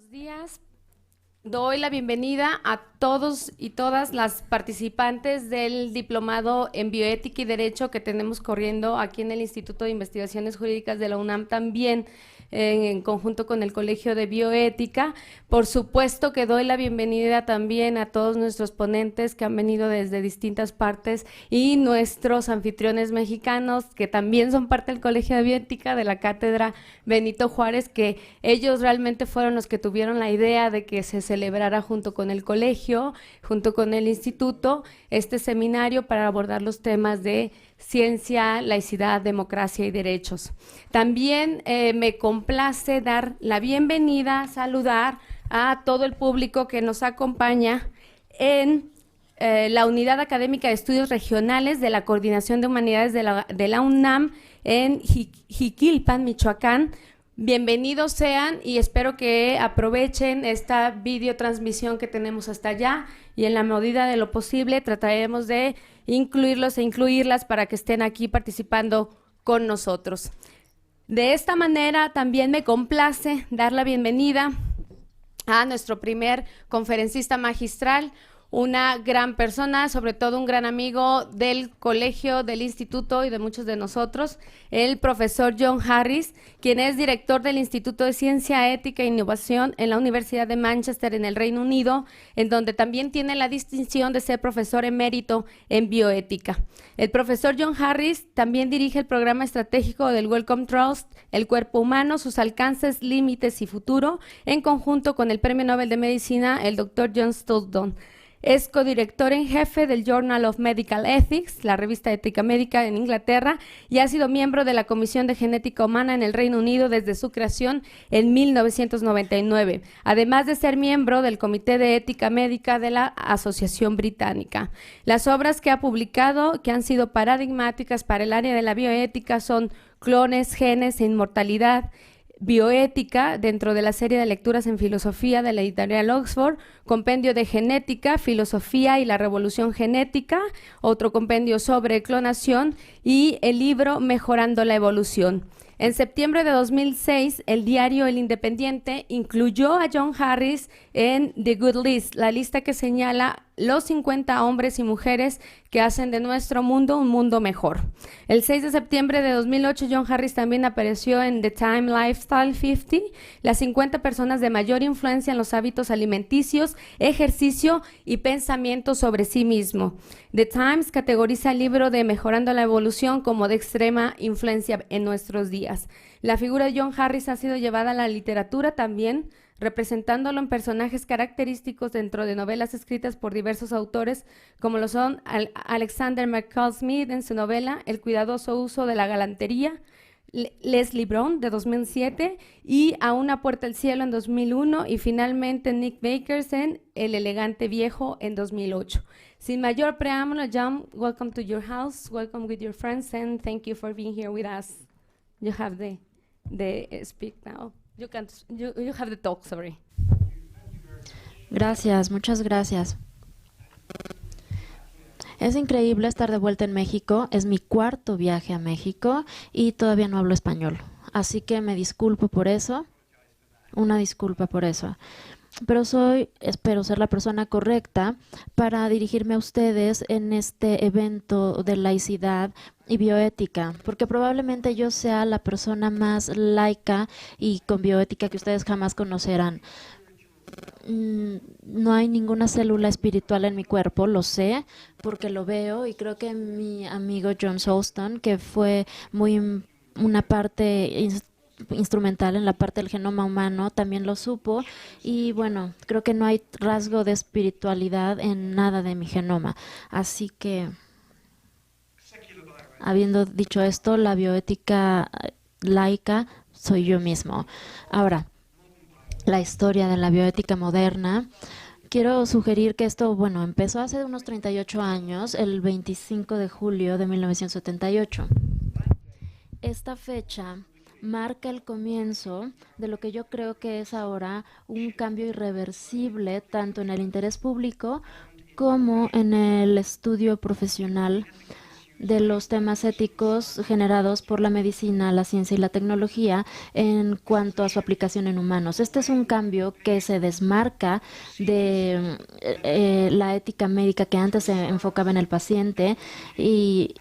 Buenos días. Doy la bienvenida a todos y todas las participantes del diplomado en bioética y derecho que tenemos corriendo aquí en el Instituto de Investigaciones Jurídicas de la UNAM, también en conjunto con el Colegio de Bioética. Por supuesto que doy la bienvenida también a todos nuestros ponentes que han venido desde distintas partes y nuestros anfitriones mexicanos que también son parte del Colegio de Bioética de la Cátedra Benito Juárez, que ellos realmente fueron los que tuvieron la idea de que se celebrara junto con el colegio, junto con el instituto, este seminario para abordar los temas de ciencia, laicidad, democracia y derechos. También me complace dar la bienvenida, saludar a todo el público que nos acompaña en la Unidad Académica de Estudios Regionales de la Coordinación de Humanidades de la UNAM en Jiquilpan, Michoacán. Bienvenidos sean y espero que aprovechen esta videotransmisión que tenemos hasta allá y en la medida de lo posible trataremos de incluirlos e incluirlas para que estén aquí participando con nosotros. De esta manera también me complace dar la bienvenida a nuestro primer conferencista magistral, una gran persona, sobre todo un gran amigo del colegio, del instituto y de muchos de nosotros, el profesor John Harris, quien es director del Instituto de Ciencia, Ética e Innovación en la Universidad de Manchester, en el Reino Unido, en donde también tiene la distinción de ser profesor emérito en bioética. El profesor John Harris también dirige el programa estratégico del Wellcome Trust, El cuerpo humano, sus alcances, límites y futuro, en conjunto con el Premio Nobel de Medicina, el Dr. John Stoulton. Es codirector en jefe del Journal of Medical Ethics, la revista ética médica en Inglaterra, y ha sido miembro de la Comisión de Genética Humana en el Reino Unido desde su creación en 1999, además de ser miembro del Comité de Ética Médica de la Asociación Británica. Las obras que ha publicado, que han sido paradigmáticas para el área de la bioética, son Clones, Genes e Inmortalidad, Bioética, dentro de la serie de lecturas en filosofía de la editorial Oxford, compendio de genética, filosofía y la revolución genética, otro compendio sobre clonación y el libro Mejorando la evolución. En septiembre de 2006, el diario El Independiente incluyó a John Harris en The Good List, la lista que señala los 50 hombres y mujeres que hacen de nuestro mundo un mundo mejor. El 6 de septiembre de 2008, John Harris también apareció en The Time Lifestyle 50, las 50 personas de mayor influencia en los hábitos alimenticios, ejercicio y pensamiento sobre sí mismo. The Times categoriza el libro de Mejorando la Evolución como de extrema influencia en nuestros días. La figura de John Harris ha sido llevada a la literatura también, representándolo en personajes característicos dentro de novelas escritas por diversos autores, como lo son Alexander McCall Smith en su novela El cuidadoso uso de la galantería, Leslie Brown de 2007 y A una puerta al cielo en 2001 y finalmente Nick Bakers en El elegante viejo en 2008. Sin mayor preámbulo, John, welcome to your house, welcome with your friends and thank you for being here with us. You have the speak now. You have the talk, sorry. Gracias, muchas gracias. Es increíble estar de vuelta en México. Es mi cuarto viaje a México y todavía no hablo español. Así que me disculpo por eso. Una disculpa por eso. Pero espero ser la persona correcta para dirigirme a ustedes en este evento de laicidad y bioética, porque probablemente yo sea la persona más laica y con bioética que ustedes jamás conocerán. No hay ninguna célula espiritual en mi cuerpo, lo sé, porque lo veo, y creo que mi amigo John Stoulton, que fue una parte instrumental en la parte del genoma humano, también lo supo, y bueno, creo que no hay rasgo de espiritualidad en nada de mi genoma. Así que, habiendo dicho esto, la bioética laica soy yo mismo. Ahora, la historia de la bioética moderna. Quiero sugerir que esto, empezó hace unos 38 años, el 25 de julio de 1978. Esta fecha marca el comienzo de lo que yo creo que es ahora un cambio irreversible tanto en el interés público como en el estudio profesional de los temas éticos generados por la medicina, la ciencia y la tecnología en cuanto a su aplicación en humanos. Este es un cambio que se desmarca de la ética médica que antes se enfocaba en el paciente y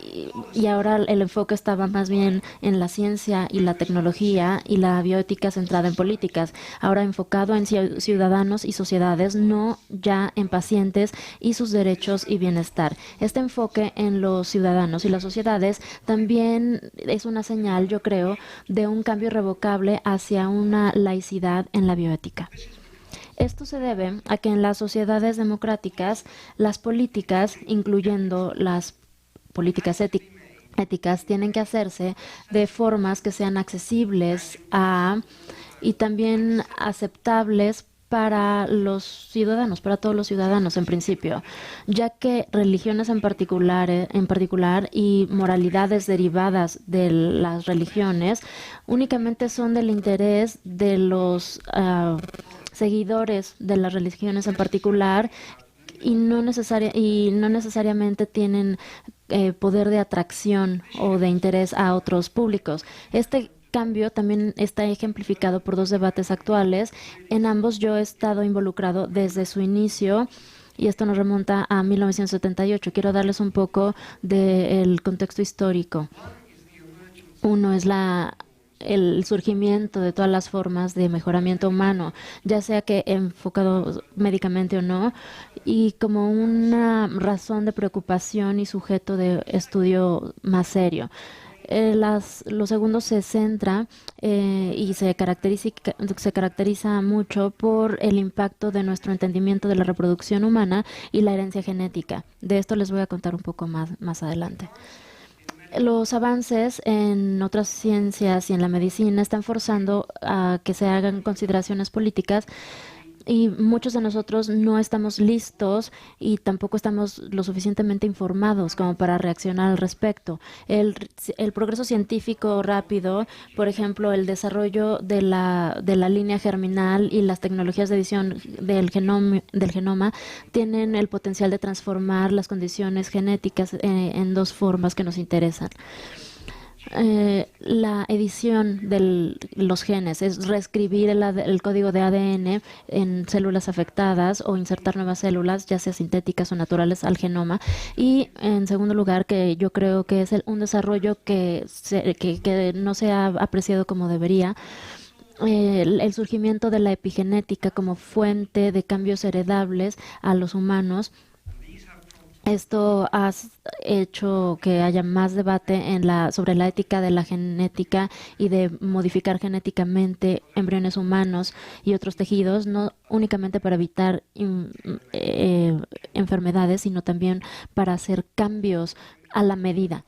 ahora el enfoque estaba más bien en la ciencia y la tecnología y la bioética centrada en políticas, ahora enfocado en ciudadanos y sociedades, no ya en pacientes y sus derechos y bienestar. Este enfoque en los ciudadanos y las sociedades también es una señal, yo creo, de un cambio irrevocable hacia una laicidad en la bioética. Esto se debe a que en las sociedades democráticas las políticas, incluyendo las políticas éticas, tienen que hacerse de formas que sean accesibles y también aceptables para los ciudadanos, para todos los ciudadanos en principio, ya que religiones en particular y moralidades derivadas de las religiones únicamente son del interés de los seguidores de las religiones en particular y no necesariamente tienen poder de atracción o de interés a otros públicos. Este cambio también está ejemplificado por dos debates actuales. En ambos yo he estado involucrado desde su inicio y esto nos remonta a 1978. Quiero darles un poco del contexto histórico. Uno es el surgimiento de todas las formas de mejoramiento humano, ya sea que enfocado médicamente o no, y como una razón de preocupación y sujeto de estudio más serio. Lo segundo se centra y se caracteriza mucho por el impacto de nuestro entendimiento de la reproducción humana y la herencia genética. De esto les voy a contar un poco más adelante. Los avances en otras ciencias y en la medicina están forzando a que se hagan consideraciones políticas y muchos de nosotros no estamos listos y tampoco estamos lo suficientemente informados como para reaccionar al respecto. El progreso científico rápido, por ejemplo, el desarrollo de la línea germinal y las tecnologías de edición del genoma tienen el potencial de transformar las condiciones genéticas en dos formas que nos interesan. La edición de los genes es reescribir el código de ADN en células afectadas o insertar nuevas células, ya sea sintéticas o naturales, al genoma. Y en segundo lugar, que yo creo que es un desarrollo que no se ha apreciado como debería, el surgimiento de la epigenética como fuente de cambios heredables a los humanos. Esto ha hecho que haya más debate sobre la ética de la genética y de modificar genéticamente embriones humanos y otros tejidos, no únicamente para evitar enfermedades, sino también para hacer cambios a la medida.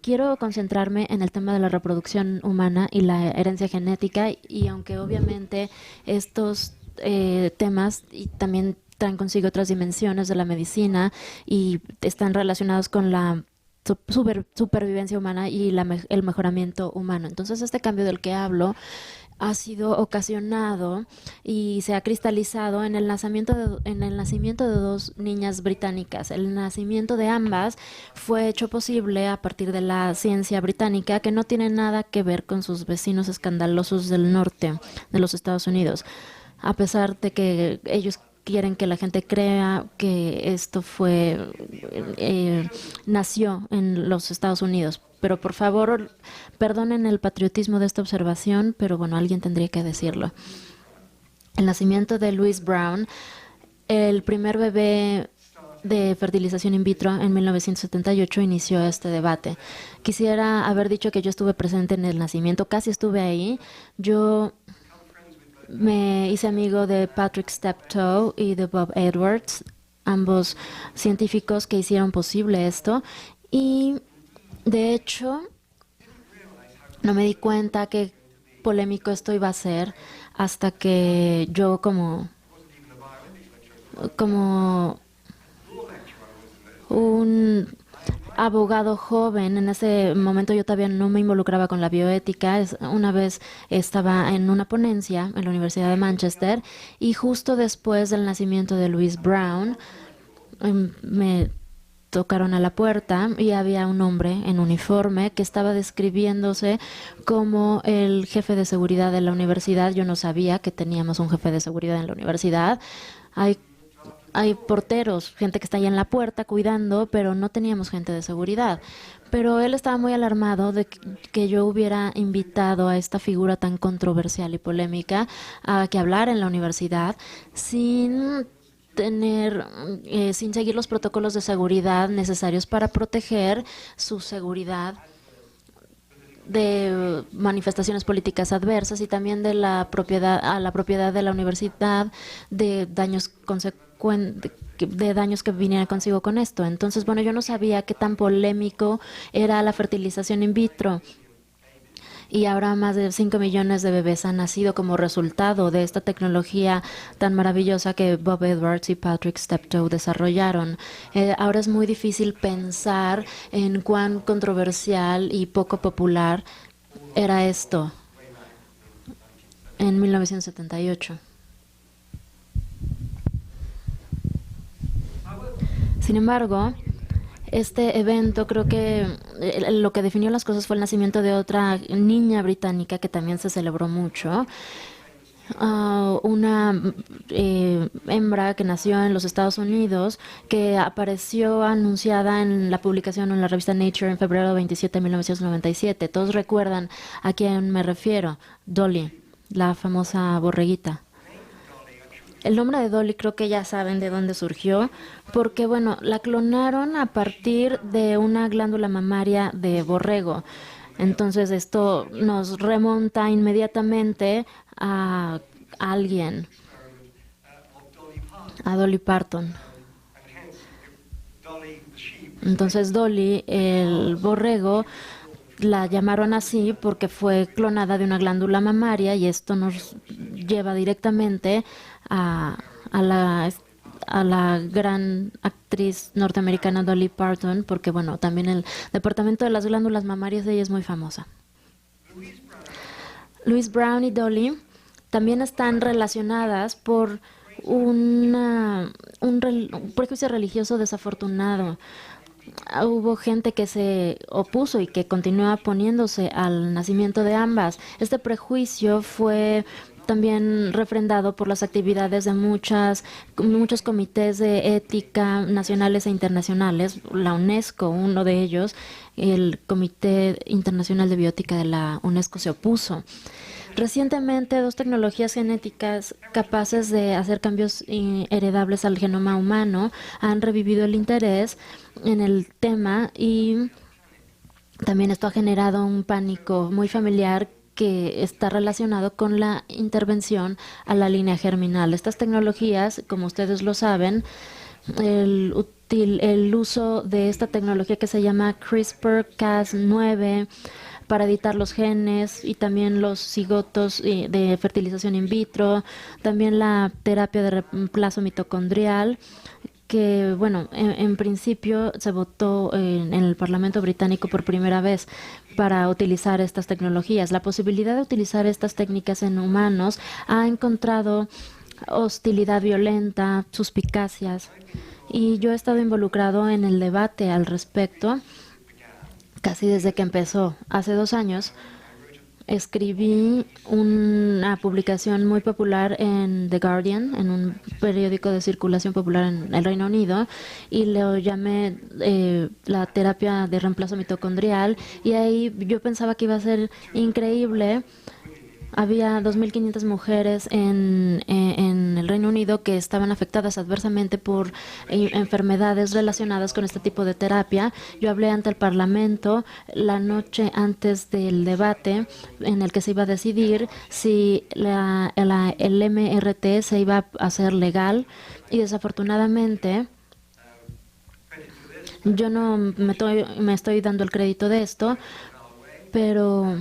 Quiero concentrarme en el tema de la reproducción humana y la herencia genética, y aunque obviamente estos temas y también traen consigo otras dimensiones de la medicina y están relacionados con la supervivencia humana y el mejoramiento humano. Entonces, este cambio del que hablo ha sido ocasionado y se ha cristalizado en el nacimiento de dos niñas británicas. El nacimiento de ambas fue hecho posible a partir de la ciencia británica, que no tiene nada que ver con sus vecinos escandalosos del norte de los Estados Unidos, a pesar de que ellos quieren que la gente crea que esto nació en los Estados Unidos. Pero por favor, perdonen el patriotismo de esta observación, pero bueno, alguien tendría que decirlo. El nacimiento de Louise Brown, el primer bebé de fertilización in vitro en 1978, inició este debate. Quisiera haber dicho que yo estuve presente en el nacimiento, casi estuve ahí. Yo me hice amigo de Patrick Steptoe y de Bob Edwards, ambos científicos que hicieron posible esto. Y de hecho, no me di cuenta qué polémico esto iba a ser hasta que yo como un abogado joven, en ese momento yo todavía no me involucraba con la bioética. Una vez estaba en una ponencia en la Universidad de Manchester y justo después del nacimiento de Louise Brown me tocaron a la puerta y había un hombre en uniforme que estaba describiéndose como el jefe de seguridad de la universidad. Yo no sabía que teníamos un jefe de seguridad en la universidad. Hay Hay porteros, gente que está ahí en la puerta cuidando, pero no teníamos gente de seguridad. Pero él estaba muy alarmado de que yo hubiera invitado a esta figura tan controversial y polémica a que hablara en la universidad sin sin seguir los protocolos de seguridad necesarios para proteger su seguridad de manifestaciones políticas adversas y también de la propiedad de la universidad, de daños de daños que vinieran consigo con esto. Entonces, bueno, yo no sabía qué tan polémico era la fertilización in vitro. Y ahora más de 5 millones de bebés han nacido como resultado de esta tecnología tan maravillosa que Bob Edwards y Patrick Steptoe desarrollaron. Ahora es muy difícil pensar en cuán controversial y poco popular era esto en 1978. Sin embargo, este evento, creo que lo que definió las cosas fue el nacimiento de otra niña británica que también se celebró mucho. Una hembra que nació en los Estados Unidos, que apareció anunciada en la publicación en la revista Nature en febrero 27 de 1997. Todos recuerdan a quién me refiero: Dolly, la famosa borreguita. El nombre de Dolly creo que ya saben de dónde surgió, porque bueno, la clonaron a partir de una glándula mamaria de borrego. Entonces esto nos remonta inmediatamente a alguien, a Dolly Parton. Entonces Dolly, el borrego, la llamaron así porque fue clonada de una glándula mamaria, y esto nos lleva directamente a la gran actriz norteamericana Dolly Parton, porque bueno, también el departamento de las glándulas mamarias de ella es muy famosa. Louise Brown y Dolly también están relacionadas por un prejuicio religioso desafortunado. Hubo gente que se opuso y que continúa oponiéndose al nacimiento de ambas. Este prejuicio fue también refrendado por las actividades de muchos comités de ética nacionales e internacionales. La UNESCO, uno de ellos, el Comité Internacional de Bioética de la UNESCO, se opuso. Recientemente, 2 tecnologías genéticas capaces de hacer cambios heredables al genoma humano han revivido el interés en el tema, y también esto ha generado un pánico muy familiar que está relacionado con la intervención a la línea germinal. Estas tecnologías, como ustedes lo saben, el uso de esta tecnología que se llama CRISPR-Cas9 para editar los genes y también los cigotos de fertilización in vitro, también la terapia de reemplazo mitocondrial, que bueno, en principio se votó en el Parlamento británico por primera vez para utilizar estas tecnologías. La posibilidad de utilizar estas técnicas en humanos ha encontrado hostilidad violenta, suspicacias, y yo he estado involucrado en el debate al respecto casi desde que empezó. Hace 2 años escribí una publicación muy popular en The Guardian, en un periódico de circulación popular en el Reino Unido, y lo llamé la terapia de reemplazo mitocondrial, y ahí yo pensaba que iba a ser increíble. Había 2.500 mujeres en el Reino Unido que estaban afectadas adversamente por enfermedades relacionadas con este tipo de terapia. Yo hablé ante el Parlamento la noche antes del debate en el que se iba a decidir si el MRT se iba a hacer legal, y desafortunadamente yo no me estoy dando el crédito de esto, pero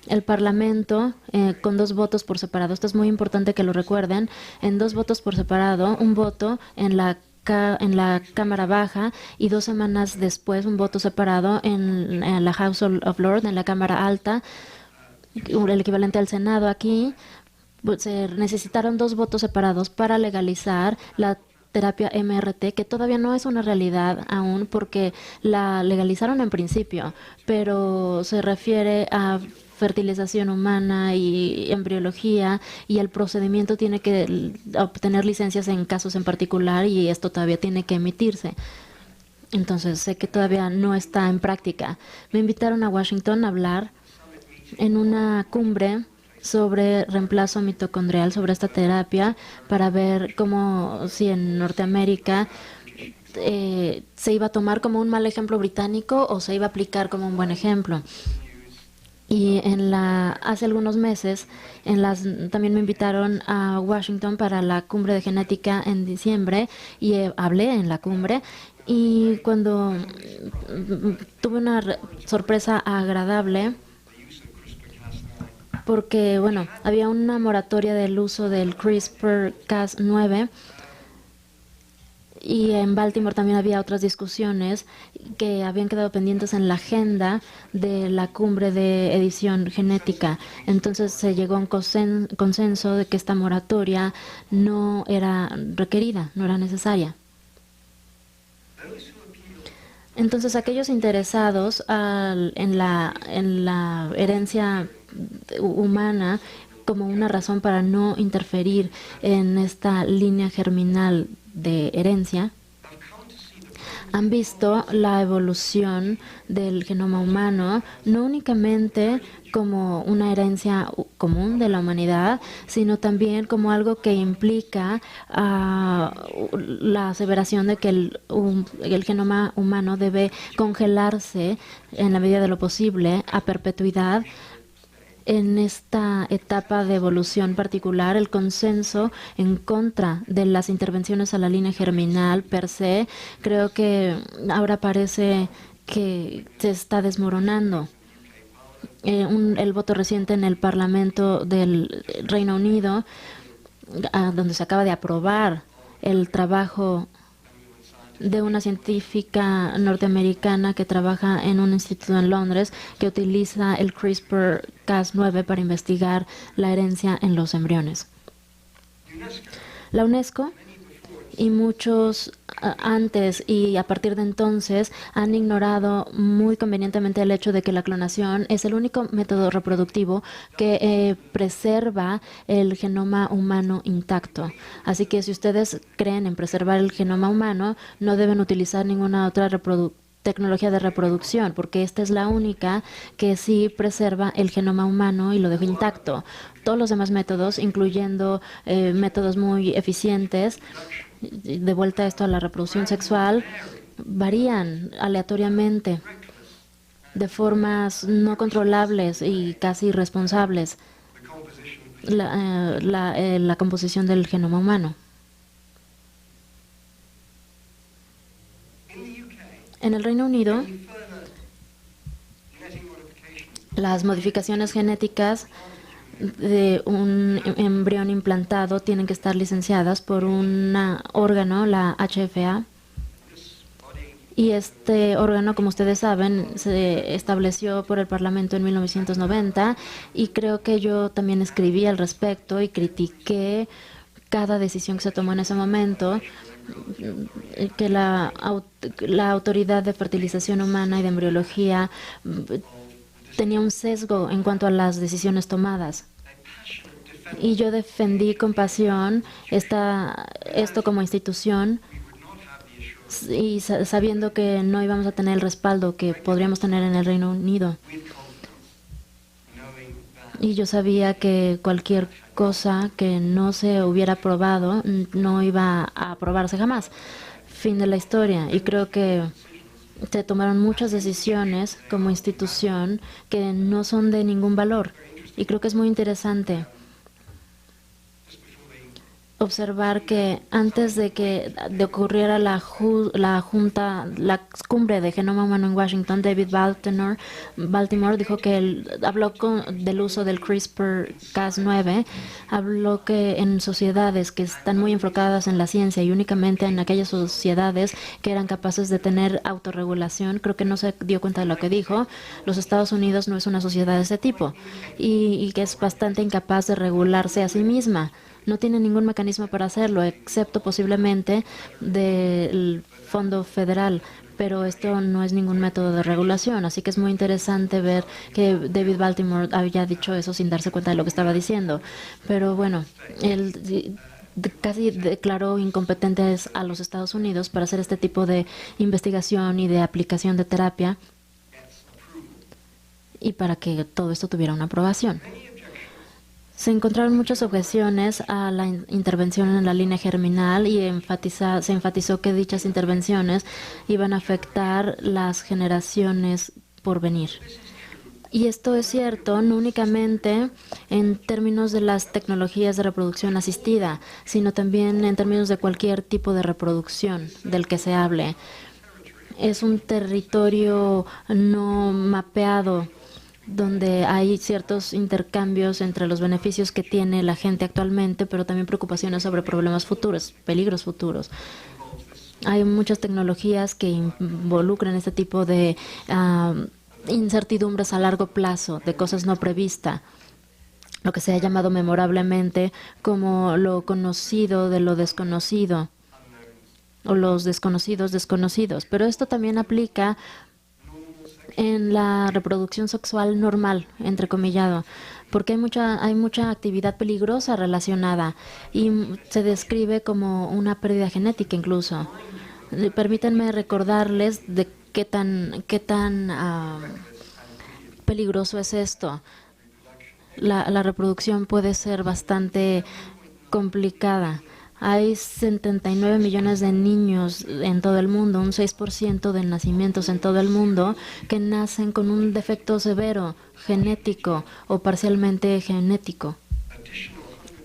el Parlamento, con 2 votos por separado, esto es muy importante que lo recuerden, en 2 votos por separado, un voto en la Cámara Baja, y 2 semanas después un voto separado en la House of Lords, en la Cámara Alta, el equivalente al Senado aquí. Se necesitaron 2 votos separados para legalizar la terapia MRT, que todavía no es una realidad aún porque la legalizaron en principio, pero se refiere a fertilización humana y embriología, y el procedimiento tiene que obtener licencias en casos en particular y esto todavía tiene que emitirse. Entonces sé que todavía no está en práctica. Me invitaron a Washington a hablar en una cumbre sobre reemplazo mitocondrial, sobre esta terapia, para ver cómo si en Norteamérica se iba a tomar como un mal ejemplo británico o se iba a aplicar como un buen ejemplo. Y hace algunos meses también me invitaron a Washington para la cumbre de genética en diciembre y hablé en la cumbre. Y cuando tuve una sorpresa agradable, porque bueno, había una moratoria del uso del CRISPR-Cas9 y en Baltimore también había otras discusiones que habían quedado pendientes en la agenda de la cumbre de edición genética. Entonces se llegó a un consenso de que esta moratoria no era requerida, no era necesaria. Entonces aquellos interesados en la herencia humana como una razón para no interferir en esta línea germinal de herencia, han visto la evolución del genoma humano no únicamente como una herencia común de la humanidad, sino también como algo que implica la aseveración de que el genoma humano debe congelarse en la medida de lo posible a perpetuidad. En esta etapa de evolución particular, el consenso en contra de las intervenciones a la línea germinal per se, creo que ahora parece que se está desmoronando. El voto reciente en el Parlamento del Reino Unido, donde se acaba de aprobar el trabajo de una científica norteamericana que trabaja en un instituto en Londres que utiliza el CRISPR-Cas9 para investigar la herencia en los embriones. La UNESCO y muchos antes y a partir de entonces han ignorado muy convenientemente el hecho de que la clonación es el único método reproductivo que preserva el genoma humano intacto. Así que si ustedes creen en preservar el genoma humano, no deben utilizar ninguna otra tecnología de reproducción, porque esta es la única que sí preserva el genoma humano y lo deja intacto. Todos los demás métodos, incluyendo métodos muy eficientes, de vuelta esto a la reproducción sexual, varían aleatoriamente de formas no controlables y casi irresponsables la composición del genoma humano. En el Reino Unido, las modificaciones genéticas de un embrión implantado tienen que estar licenciadas por un órgano, la HFA. Y este órgano, como ustedes saben, se estableció por el Parlamento en 1990 y creo que yo también escribí al respecto y critiqué cada decisión que se tomó en ese momento, que la Autoridad de Fertilización Humana y de Embriología tenía un sesgo en cuanto a las decisiones tomadas. Y yo defendí con pasión esto como institución y sabiendo que no íbamos a tener el respaldo que podríamos tener en el Reino Unido. Y yo sabía que cualquier cosa que no se hubiera aprobado no iba a aprobarse jamás. Fin de la historia. Y creo que se tomaron muchas decisiones como institución que no son de ningún valor. Y creo que es muy interesante observar que antes de que ocurriera la cumbre de genoma humano en Washington, David Baltimore dijo que habló del uso del CRISPR-Cas9, habló que en sociedades que están muy enfocadas en la ciencia y únicamente en aquellas sociedades que eran capaces de tener autorregulación, creo que no se dio cuenta de lo que dijo. Los Estados Unidos no es una sociedad de ese tipo y que es bastante incapaz de regularse a sí misma. No tiene ningún mecanismo para hacerlo, excepto posiblemente del Fondo Federal. Pero esto no es ningún método de regulación, así que es muy interesante ver que David Baltimore había dicho eso sin darse cuenta de lo que estaba diciendo. Pero bueno, él casi declaró incompetentes a los Estados Unidos para hacer este tipo de investigación y de aplicación de terapia y para que todo esto tuviera una aprobación. Se encontraron muchas objeciones a la intervención en la línea germinal y se enfatizó que dichas intervenciones iban a afectar las generaciones por venir. Y esto es cierto no únicamente en términos de las tecnologías de reproducción asistida, sino también en términos de cualquier tipo de reproducción del que se hable. Es un territorio no mapeado donde hay ciertos intercambios entre los beneficios que tiene la gente actualmente, pero también preocupaciones sobre problemas futuros, peligros futuros. Hay muchas tecnologías que involucran este tipo de incertidumbres a largo plazo, de cosas no previstas, lo que se ha llamado memorablemente como lo conocido de lo desconocido, o los desconocidos desconocidos. Pero esto también aplica en la reproducción sexual normal, entrecomillado, porque hay mucha actividad peligrosa relacionada y se describe como una pérdida genética incluso. Permítanme recordarles de qué tan peligroso es esto. La reproducción puede ser bastante complicada. Hay 79 millones de niños en todo el mundo, un 6% de nacimientos en todo el mundo que nacen con un defecto severo, genético o parcialmente genético.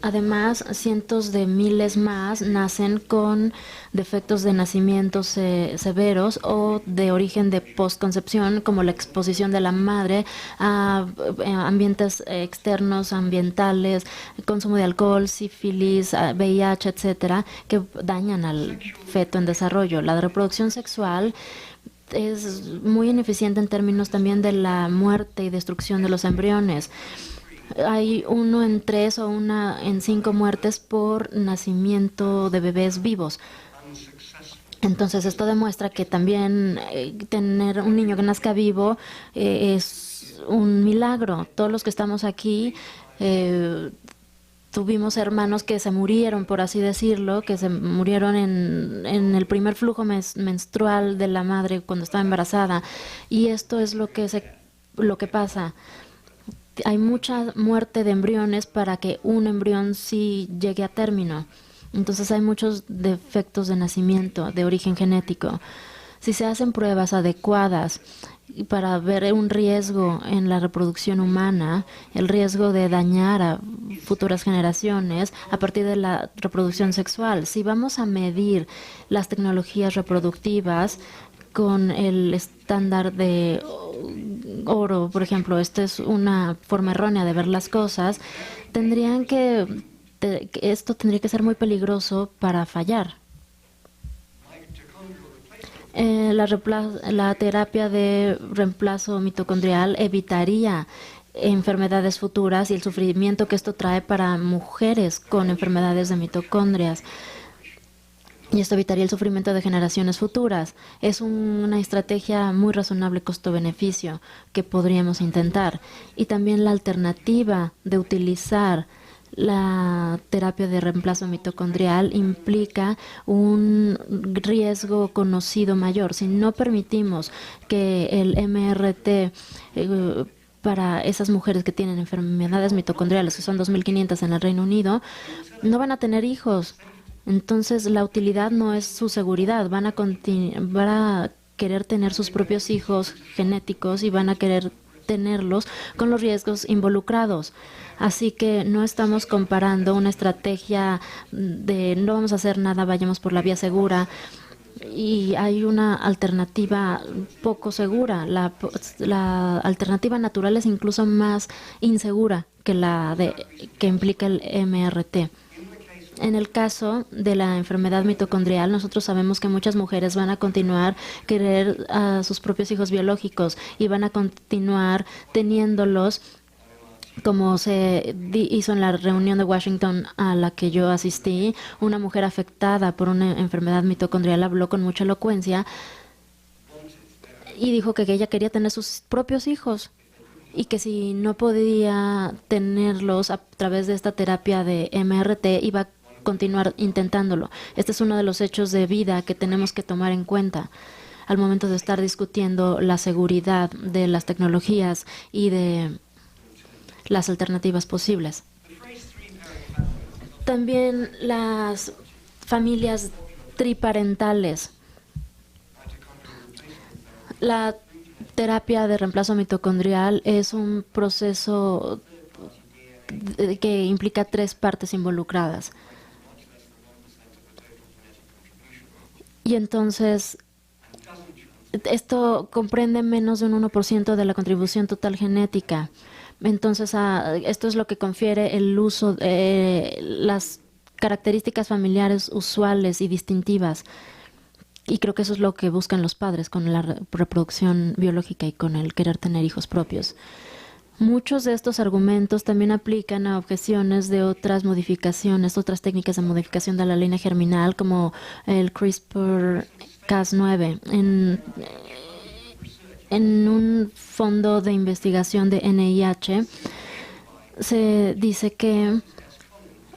Además, cientos de miles más nacen con defectos de nacimiento severos o de origen de postconcepción, como la exposición de la madre a ambientes externos, ambientales, consumo de alcohol, sífilis, VIH, etcétera, que dañan al feto en desarrollo. La reproducción sexual es muy ineficiente en términos también de la muerte y destrucción de los embriones. Hay 1 en 3 o 1 en 5 muertes por nacimiento de bebés vivos. Entonces esto demuestra que también tener un niño que nazca vivo es un milagro. Todos los que estamos aquí tuvimos hermanos que se murieron, por así decirlo, que se murieron en el primer flujo menstrual de la madre cuando estaba embarazada. Y esto es lo que pasa. Hay mucha muerte de embriones para que un embrión sí llegue a término. Entonces hay muchos defectos de nacimiento de origen genético. Si se hacen pruebas adecuadas para ver un riesgo en la reproducción humana, el riesgo de dañar a futuras generaciones a partir de la reproducción sexual, si vamos a medir las tecnologías reproductivas con el estándar de oro, por ejemplo, esta es una forma errónea de ver las cosas, esto tendría que ser muy peligroso para fallar. La terapia de reemplazo mitocondrial evitaría enfermedades futuras y el sufrimiento que esto trae para mujeres con enfermedades de mitocondrias. Y esto evitaría el sufrimiento de generaciones futuras. Es una estrategia muy razonable costo-beneficio que podríamos intentar. Y también la alternativa de utilizar la terapia de reemplazo mitocondrial implica un riesgo conocido mayor. Si no permitimos que el MRT para esas mujeres que tienen enfermedades mitocondriales, que son 2.500 en el Reino Unido, no van a tener hijos. Entonces la utilidad no es su seguridad, van a querer tener sus propios hijos genéticos y van a querer tenerlos con los riesgos involucrados. Así que no estamos comparando una estrategia de no vamos a hacer nada, vayamos por la vía segura. Y hay una alternativa poco segura. La alternativa natural es incluso más insegura que que implica el MRT. En el caso de la enfermedad mitocondrial, nosotros sabemos que muchas mujeres van a continuar querer a sus propios hijos biológicos y van a continuar teniéndolos como hizo en la reunión de Washington a la que yo asistí, una mujer afectada por una enfermedad mitocondrial habló con mucha elocuencia y dijo que ella quería tener sus propios hijos y que si no podía tenerlos a través de esta terapia de MRT, iba a continuar intentándolo. Este es uno de los hechos de vida que tenemos que tomar en cuenta al momento de estar discutiendo la seguridad de las tecnologías y de las alternativas posibles. También las familias triparentales. La terapia de reemplazo mitocondrial es un proceso que implica 3 partes involucradas. Y entonces, esto comprende menos de un 1% de la contribución total genética. Entonces, esto es lo que confiere el uso de las características familiares usuales y distintivas. Y creo que eso es lo que buscan los padres con la reproducción biológica y con el querer tener hijos propios. Muchos de estos argumentos también aplican a objeciones de otras modificaciones, otras técnicas de modificación de la línea germinal, como el CRISPR-Cas9. En un fondo de investigación de NIH se dice que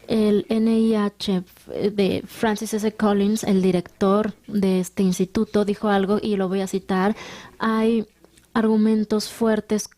el NIH de Francis S. Collins, el director de este instituto, dijo algo y lo voy a citar: hay argumentos fuertes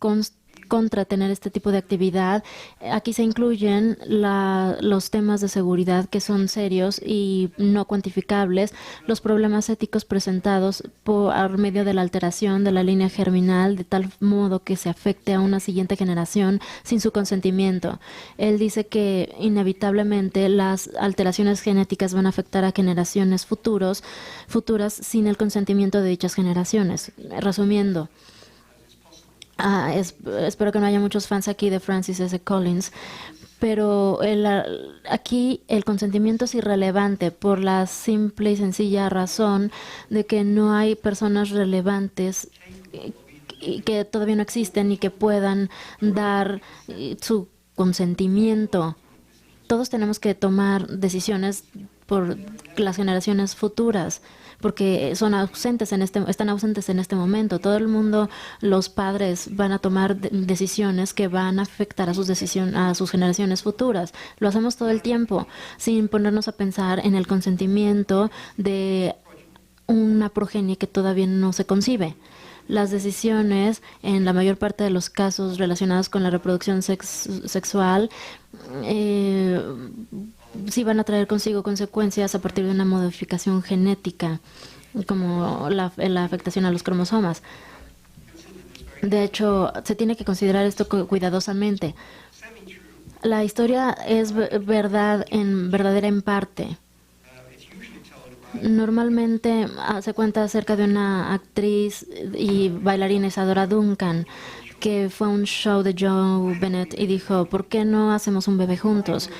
contra tener este tipo de actividad. Aquí se incluyen los temas de seguridad que son serios y no cuantificables, los problemas éticos presentados por medio de la alteración de la línea germinal de tal modo que se afecte a una siguiente generación sin su consentimiento. Él dice que inevitablemente las alteraciones genéticas van a afectar a generaciones futuras sin el consentimiento de dichas generaciones. Resumiendo, espero que no haya muchos fans aquí de Francis S. Collins, pero aquí el consentimiento es irrelevante por la simple y sencilla razón de que no hay personas relevantes que todavía no existen y que puedan dar su consentimiento. Todos tenemos que tomar decisiones por las generaciones futuras, porque están ausentes en este momento. Todo el mundo, los padres, van a tomar decisiones que van a afectar a sus generaciones futuras. Lo hacemos todo el tiempo, sin ponernos a pensar en el consentimiento de una progenie que todavía no se concibe. Las decisiones, en la mayor parte de los casos relacionados con la reproducción sexual, sí van a traer consigo consecuencias a partir de una modificación genética, como la afectación a los cromosomas. De hecho, se tiene que considerar esto cuidadosamente. La historia es verdadera en parte. Normalmente se cuenta acerca de una actriz y bailarina, Isadora Duncan, que fue a un show de Joe Bennett y dijo: ¿por qué no hacemos un bebé juntos?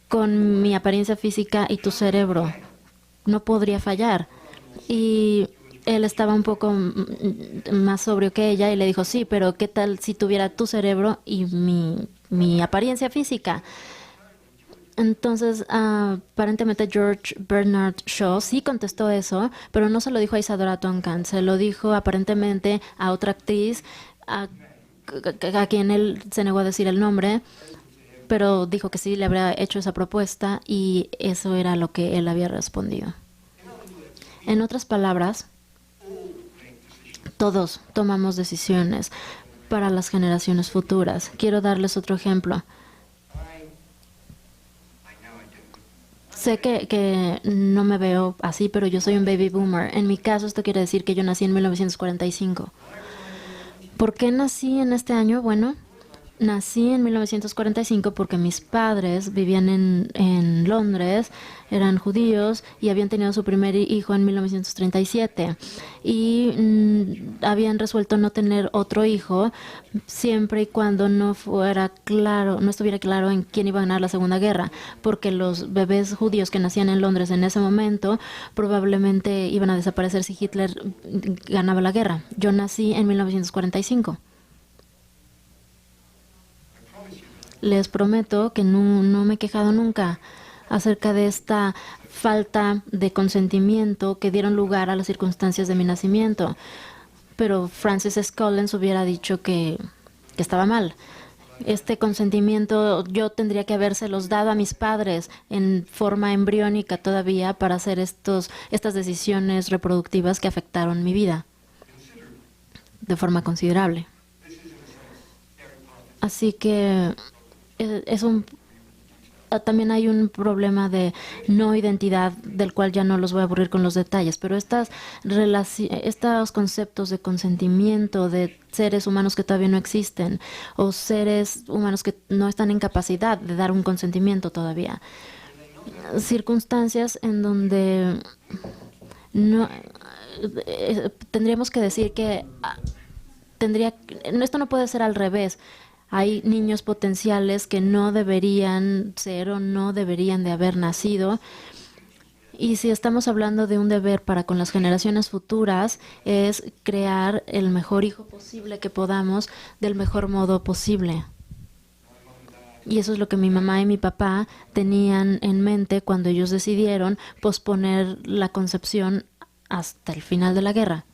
Con mi apariencia física y tu cerebro no podría fallar. Y él estaba un poco más sobrio que ella y le dijo: sí, pero ¿qué tal si tuviera tu cerebro y mi apariencia física? Entonces, aparentemente George Bernard Shaw sí contestó eso, pero no se lo dijo a Isadora Duncan, se lo dijo aparentemente a otra actriz, a quien él se negó a decir el nombre, pero dijo que sí le habría hecho esa propuesta y eso era lo que él había respondido. En otras palabras, todos tomamos decisiones para las generaciones futuras. Quiero darles otro ejemplo. Sé que no me veo así, pero yo soy un baby boomer. En mi caso, esto quiere decir que yo nací en 1945. ¿Por qué nací en este año? Bueno, nací en 1945 porque mis padres vivían en Londres, eran judíos y habían tenido su primer hijo en 1937 y habían resuelto no tener otro hijo siempre y cuando no estuviera claro en quién iba a ganar la Segunda Guerra, porque los bebés judíos que nacían en Londres en ese momento probablemente iban a desaparecer si Hitler ganaba la guerra. Yo nací en 1945. les prometo que no me he quejado nunca acerca de esta falta de consentimiento que dieron lugar a las circunstancias de mi nacimiento. Pero Francis S. Collins hubiera dicho que estaba mal. Este consentimiento yo tendría que habérselos dado a mis padres en forma embriónica todavía para hacer estas decisiones reproductivas que afectaron mi vida de forma considerable. Así que también hay un problema de no identidad del cual ya no los voy a aburrir con los detalles, pero estos conceptos de consentimiento de seres humanos que todavía no existen o seres humanos que no están en capacidad de dar un consentimiento todavía. Circunstancias en donde no tendríamos que decir que esto no puede ser al revés. Hay niños potenciales que no deberían ser o no deberían de haber nacido. Y si estamos hablando de un deber para con las generaciones futuras, es crear el mejor hijo posible que podamos del mejor modo posible. Y eso es lo que mi mamá y mi papá tenían en mente cuando ellos decidieron posponer la concepción hasta el final de la guerra.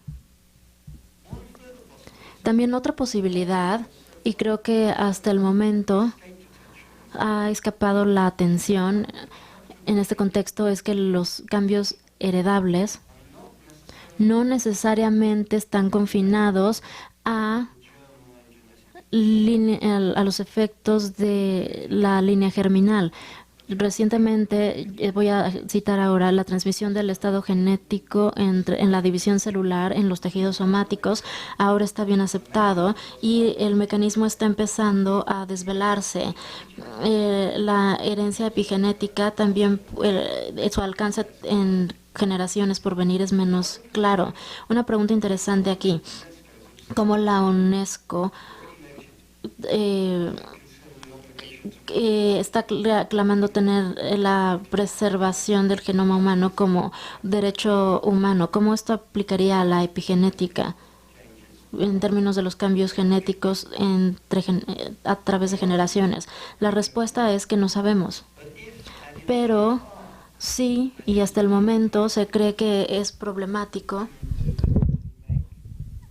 También otra posibilidad, y creo que hasta el momento ha escapado la atención en este contexto, es que los cambios heredables no necesariamente están confinados a los efectos de la línea germinal. Recientemente, voy a citar ahora, la transmisión del estado genético en la división celular en los tejidos somáticos ahora está bien aceptado y el mecanismo está empezando a desvelarse. La herencia epigenética también, su alcance en generaciones por venir es menos claro. Una pregunta interesante aquí: ¿cómo la UNESCO está reclamando tener la preservación del genoma humano como derecho humano? ¿Cómo esto aplicaría a la epigenética en términos de los cambios genéticos a través de generaciones? La respuesta es que no sabemos. Pero sí, y hasta el momento se cree que es problemático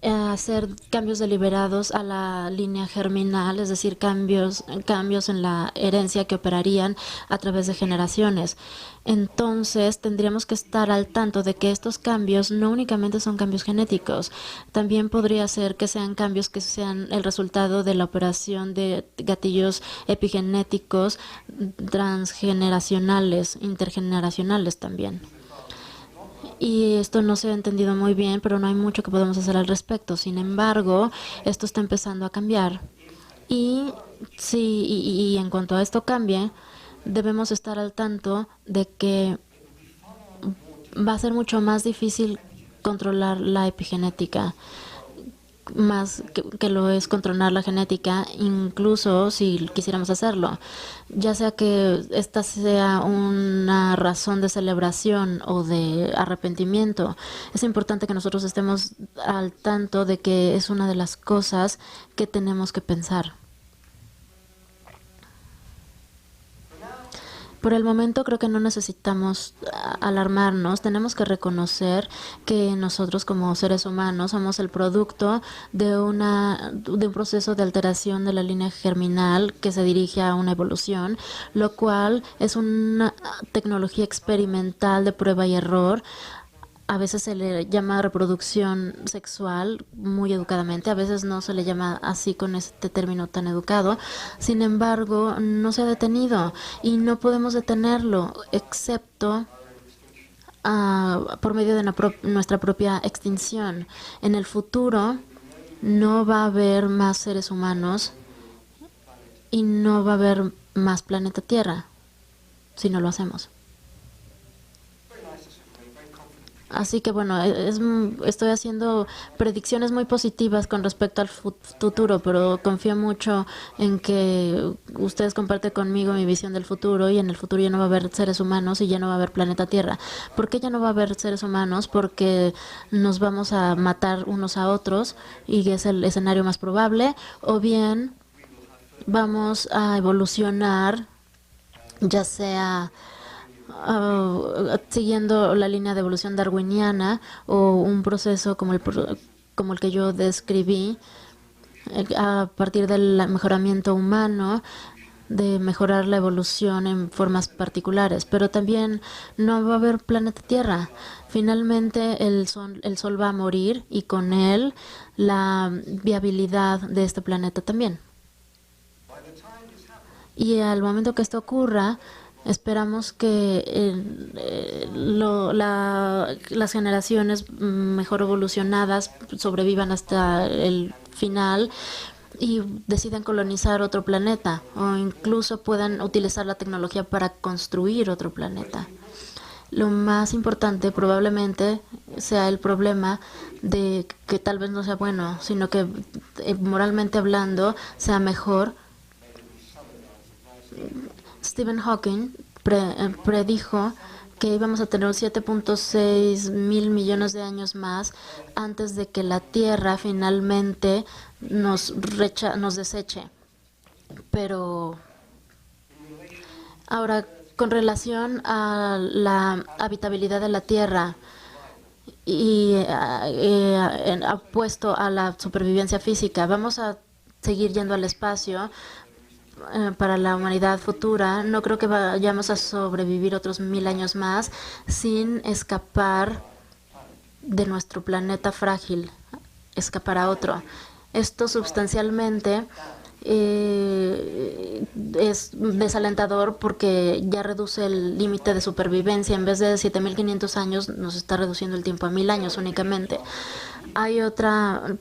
hacer cambios deliberados a la línea germinal, es decir, cambios en la herencia que operarían a través de generaciones. Entonces, tendríamos que estar al tanto de que estos cambios no únicamente son cambios genéticos, también podría ser que sean cambios que sean el resultado de la operación de gatillos epigenéticos transgeneracionales, intergeneracionales también. Y esto no se ha entendido muy bien, pero no hay mucho que podemos hacer al respecto. Sin embargo, esto está empezando a cambiar. Y en cuanto a esto cambie, debemos estar al tanto de que va a ser mucho más difícil controlar la epigenética, más que lo es controlar la genética, incluso si quisiéramos hacerlo, ya sea que esta sea una razón de celebración o de arrepentimiento. Es importante que nosotros estemos al tanto de que es una de las cosas que tenemos que pensar. Por el momento creo que no necesitamos alarmarnos. Tenemos que reconocer que nosotros como seres humanos somos el producto de un proceso de alteración de la línea germinal que se dirige a una evolución, lo cual es una tecnología experimental de prueba y error. A veces se le llama reproducción sexual muy educadamente, a veces no se le llama así con este término tan educado. Sin embargo, no se ha detenido y no podemos detenerlo excepto por medio de nuestra propia extinción. En el futuro no va a haber más seres humanos y no va a haber más planeta Tierra si no lo hacemos. Así que bueno, estoy haciendo predicciones muy positivas con respecto al futuro, pero confío mucho en que ustedes comparten conmigo mi visión del futuro, y en el futuro ya no va a haber seres humanos y ya no va a haber planeta Tierra. ¿Por qué ya no va a haber seres humanos? Porque nos vamos a matar unos a otros y es el escenario más probable, o bien vamos a evolucionar, ya sea siguiendo la línea de evolución darwiniana o un proceso como el que yo describí, a partir del mejoramiento humano, de mejorar la evolución en formas particulares, pero también no va a haber planeta Tierra. Finalmente el sol va a morir y con él la viabilidad de este planeta también. Y al momento que esto ocurra, esperamos que las generaciones mejor evolucionadas sobrevivan hasta el final y decidan colonizar otro planeta o incluso puedan utilizar la tecnología para construir otro planeta. Lo más importante probablemente sea el problema de que tal vez no sea bueno, sino que moralmente hablando sea mejor. Stephen Hawking predijo que íbamos a tener 7.6 mil millones de años más antes de que la Tierra finalmente nos deseche. Pero ahora, con relación a la habitabilidad de la Tierra y apuesto a la supervivencia física, vamos a seguir yendo al espacio para la humanidad futura. No creo que vayamos a sobrevivir otros 1000 años más sin escapar de nuestro planeta frágil, escapar a otro. Esto sustancialmente es desalentador porque ya reduce el límite de supervivencia. En vez de 7500 años, nos está reduciendo el tiempo a 1000 años únicamente. Hay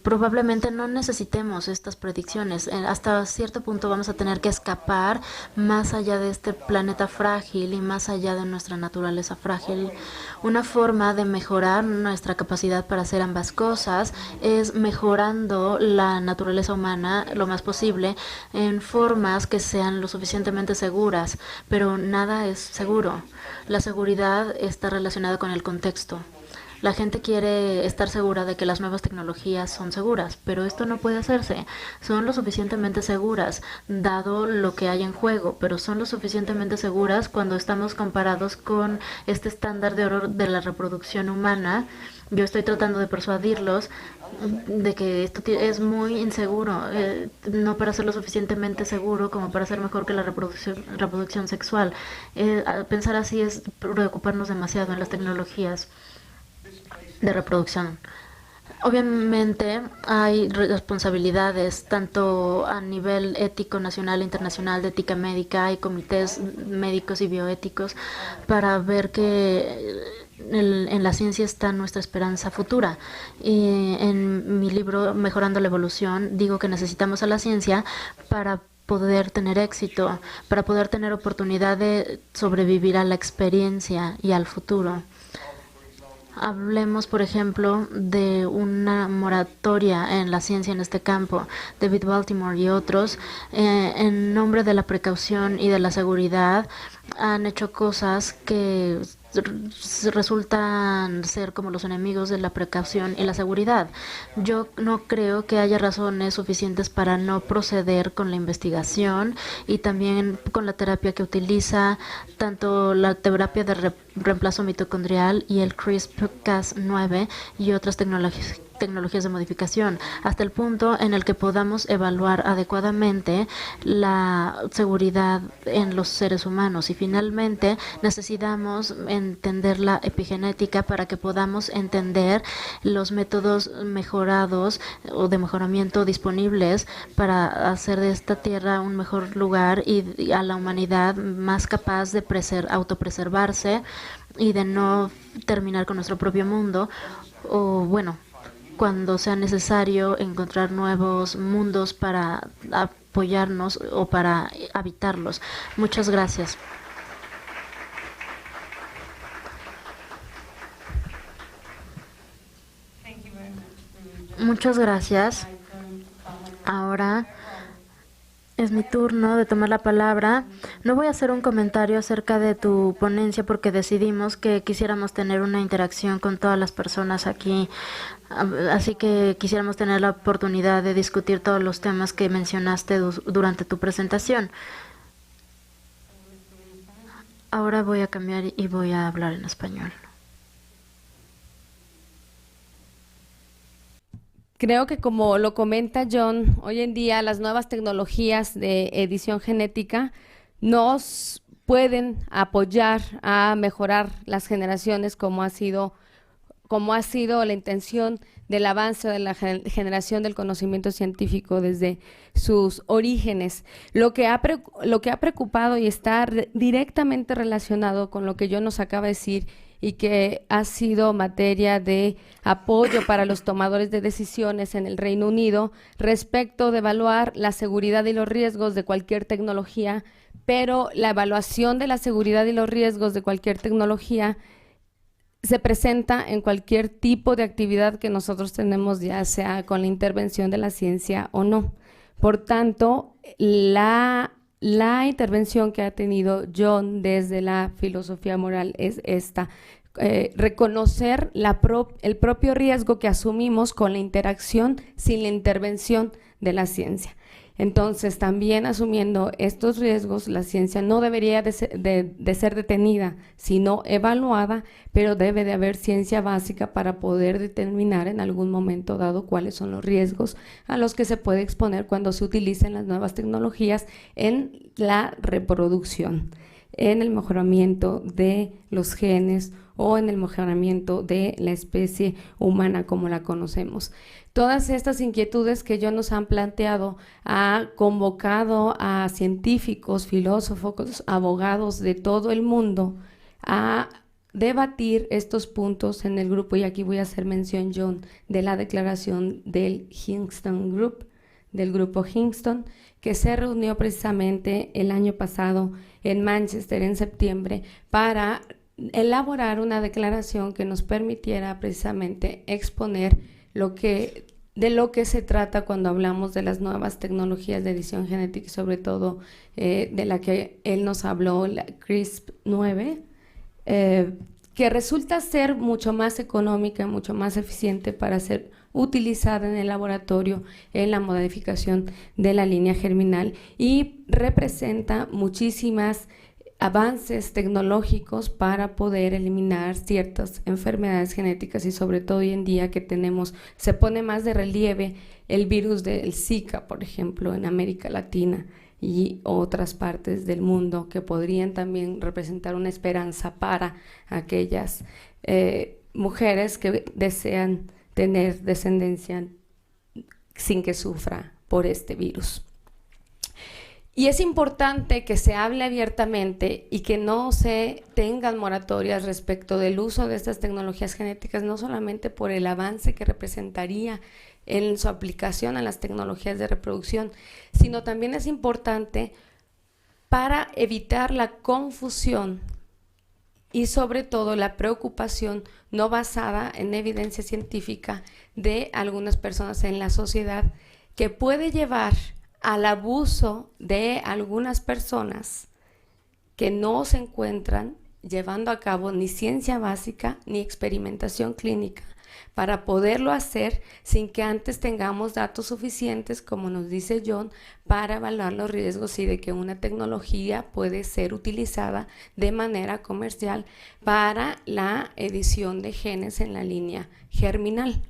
probablemente no necesitemos estas predicciones. Hasta cierto punto vamos a tener que escapar más allá de este planeta frágil y más allá de nuestra naturaleza frágil. Una forma de mejorar nuestra capacidad para hacer ambas cosas es mejorando la naturaleza humana lo más posible en formas que sean lo suficientemente seguras, pero nada es seguro. La seguridad está relacionada con el contexto. La gente quiere estar segura de que las nuevas tecnologías son seguras, pero esto no puede hacerse. Son lo suficientemente seguras, dado lo que hay en juego, pero son lo suficientemente seguras cuando estamos comparados con este estándar de oro de la reproducción humana. Yo estoy tratando de persuadirlos de que esto es muy inseguro, no para ser lo suficientemente seguro como para ser mejor que la reproducción sexual. Pensar así es preocuparnos demasiado en las tecnologías de reproducción. Obviamente hay responsabilidades tanto a nivel ético nacional e internacional de ética médica. Hay comités médicos y bioéticos para ver que en la ciencia está nuestra esperanza futura. Y en mi libro Mejorando la Evolución digo que necesitamos a la ciencia para poder tener éxito, para poder tener oportunidad de sobrevivir a la experiencia y al futuro. Hablemos, por ejemplo, de una moratoria en la ciencia en este campo. David Baltimore y otros, en nombre de la precaución y de la seguridad, han hecho cosas que resultan ser como los enemigos de la precaución y la seguridad. Yo no creo que haya razones suficientes para no proceder con la investigación y también con la terapia que utiliza tanto la terapia de reemplazo mitocondrial y el CRISPR-Cas9 y otras tecnologías de modificación, hasta el punto en el que podamos evaluar adecuadamente la seguridad en los seres humanos. Y finalmente necesitamos entender la epigenética para que podamos entender los métodos mejorados o de mejoramiento disponibles para hacer de esta tierra un mejor lugar y a la humanidad más capaz de autopreservarse y de no terminar con nuestro propio mundo, o bueno, cuando sea necesario encontrar nuevos mundos para apoyarnos o para habitarlos. Muchas gracias. Muchas gracias. Ahora es mi turno de tomar la palabra No voy a hacer un comentario acerca de tu ponencia porque decidimos que quisiéramos tener una interacción con todas las personas aquí, así que quisiéramos tener la oportunidad de discutir todos los temas que mencionaste durante tu presentación. Ahora voy a cambiar y voy a hablar en español. Creo que como lo comenta John, hoy en día las nuevas tecnologías de edición genética nos pueden apoyar a mejorar las generaciones como ha sido la intención del avance de la generación del conocimiento científico desde sus orígenes. Lo que ha preocupado y está directamente relacionado con lo que John nos acaba de decir y que ha sido materia de apoyo para los tomadores de decisiones en el Reino Unido respecto de evaluar la seguridad y los riesgos de cualquier tecnología, pero la evaluación de la seguridad y los riesgos de cualquier tecnología se presenta en cualquier tipo de actividad que nosotros tenemos, ya sea con la intervención de la ciencia o no. Por tanto, la intervención que ha tenido John desde la filosofía moral es esta: reconocer el propio riesgo que asumimos con la interacción sin la intervención de la ciencia. Entonces, también asumiendo estos riesgos, la ciencia no debería de ser detenida, sino evaluada, pero debe de haber ciencia básica para poder determinar en algún momento dado cuáles son los riesgos a los que se puede exponer cuando se utilicen las nuevas tecnologías en la reproducción, en el mejoramiento de los genes o en el mejoramiento de la especie humana como la conocemos. Todas estas inquietudes que John nos han planteado ha convocado a científicos, filósofos, abogados de todo el mundo a debatir estos puntos en el grupo, y aquí voy a hacer mención, John, de la declaración del Hingston Group, del grupo Hingston, que se reunió precisamente el año pasado en Manchester en septiembre para elaborar una declaración que nos permitiera precisamente exponer de lo que se trata cuando hablamos de las nuevas tecnologías de edición genética y sobre todo de la que él nos habló, la CRISP-9, que resulta ser mucho más económica, mucho más eficiente para ser utilizada en el laboratorio en la modificación de la línea germinal y representa muchísimas avances tecnológicos para poder eliminar ciertas enfermedades genéticas y sobre todo hoy en día que se pone más de relieve el virus del Zika, por ejemplo, en América Latina y otras partes del mundo que podrían también representar una esperanza para aquellas mujeres que desean tener descendencia sin que sufra por este virus. Y es importante que se hable abiertamente y que no se tengan moratorias respecto del uso de estas tecnologías genéticas, no solamente por el avance que representaría en su aplicación a las tecnologías de reproducción, sino también es importante para evitar la confusión y sobre todo la preocupación no basada en evidencia científica de algunas personas en la sociedad, que puede llevar al abuso de algunas personas que no se encuentran llevando a cabo ni ciencia básica ni experimentación clínica para poderlo hacer sin que antes tengamos datos suficientes, como nos dice John, para evaluar los riesgos y de que una tecnología puede ser utilizada de manera comercial para la edición de genes en la línea germinal.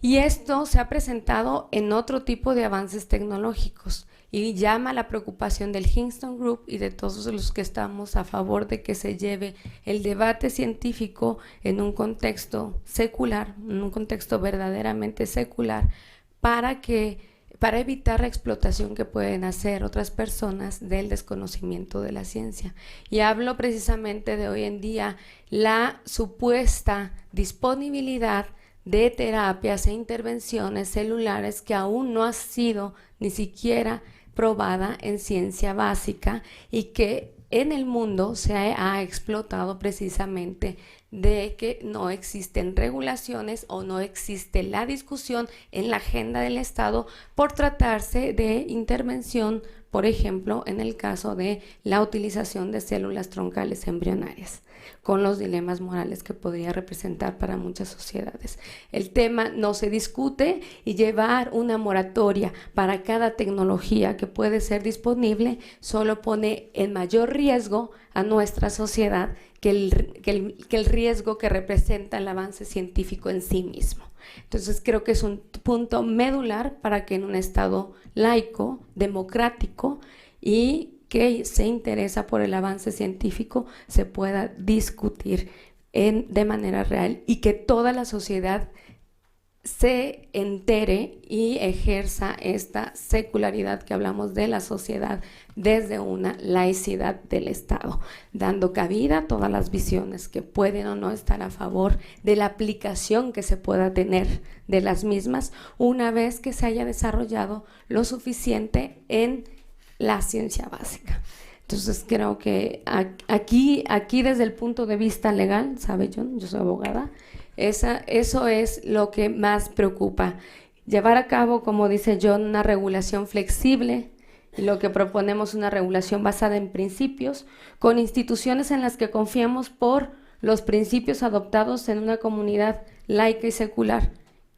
Y esto se ha presentado en otro tipo de avances tecnológicos y llama la preocupación del Hingston Group y de todos los que estamos a favor de que se lleve el debate científico en un contexto secular, en un contexto verdaderamente secular, para evitar la explotación que pueden hacer otras personas del desconocimiento de la ciencia. Y hablo precisamente de hoy en día la supuesta disponibilidad de terapias e intervenciones celulares que aún no ha sido ni siquiera probada en ciencia básica y que en el mundo se ha explotado precisamente de que no existen regulaciones o no existe la discusión en la agenda del Estado por tratarse de intervención por ejemplo, en el caso de la utilización de células troncales embrionarias, con los dilemas morales que podría representar para muchas sociedades. El tema no se discute y llevar una moratoria para cada tecnología que puede ser disponible solo pone en mayor riesgo a nuestra sociedad que el riesgo que representa el avance científico en sí mismo. Entonces creo que es un punto medular para que en un Estado laico, democrático y que se interesa por el avance científico se pueda discutir de manera real y que toda la sociedad se entere y ejerza esta secularidad que hablamos de la sociedad desde una laicidad del Estado, dando cabida a todas las visiones que pueden o no estar a favor de la aplicación que se pueda tener de las mismas una vez que se haya desarrollado lo suficiente en la ciencia básica. Entonces creo que aquí desde el punto de vista legal, ¿sabe John? Yo soy abogada, eso es lo que más preocupa. Llevar a cabo, como dice John, una regulación flexible, y lo que proponemos una regulación basada en principios, con instituciones en las que confiamos por los principios adoptados en una comunidad laica y secular,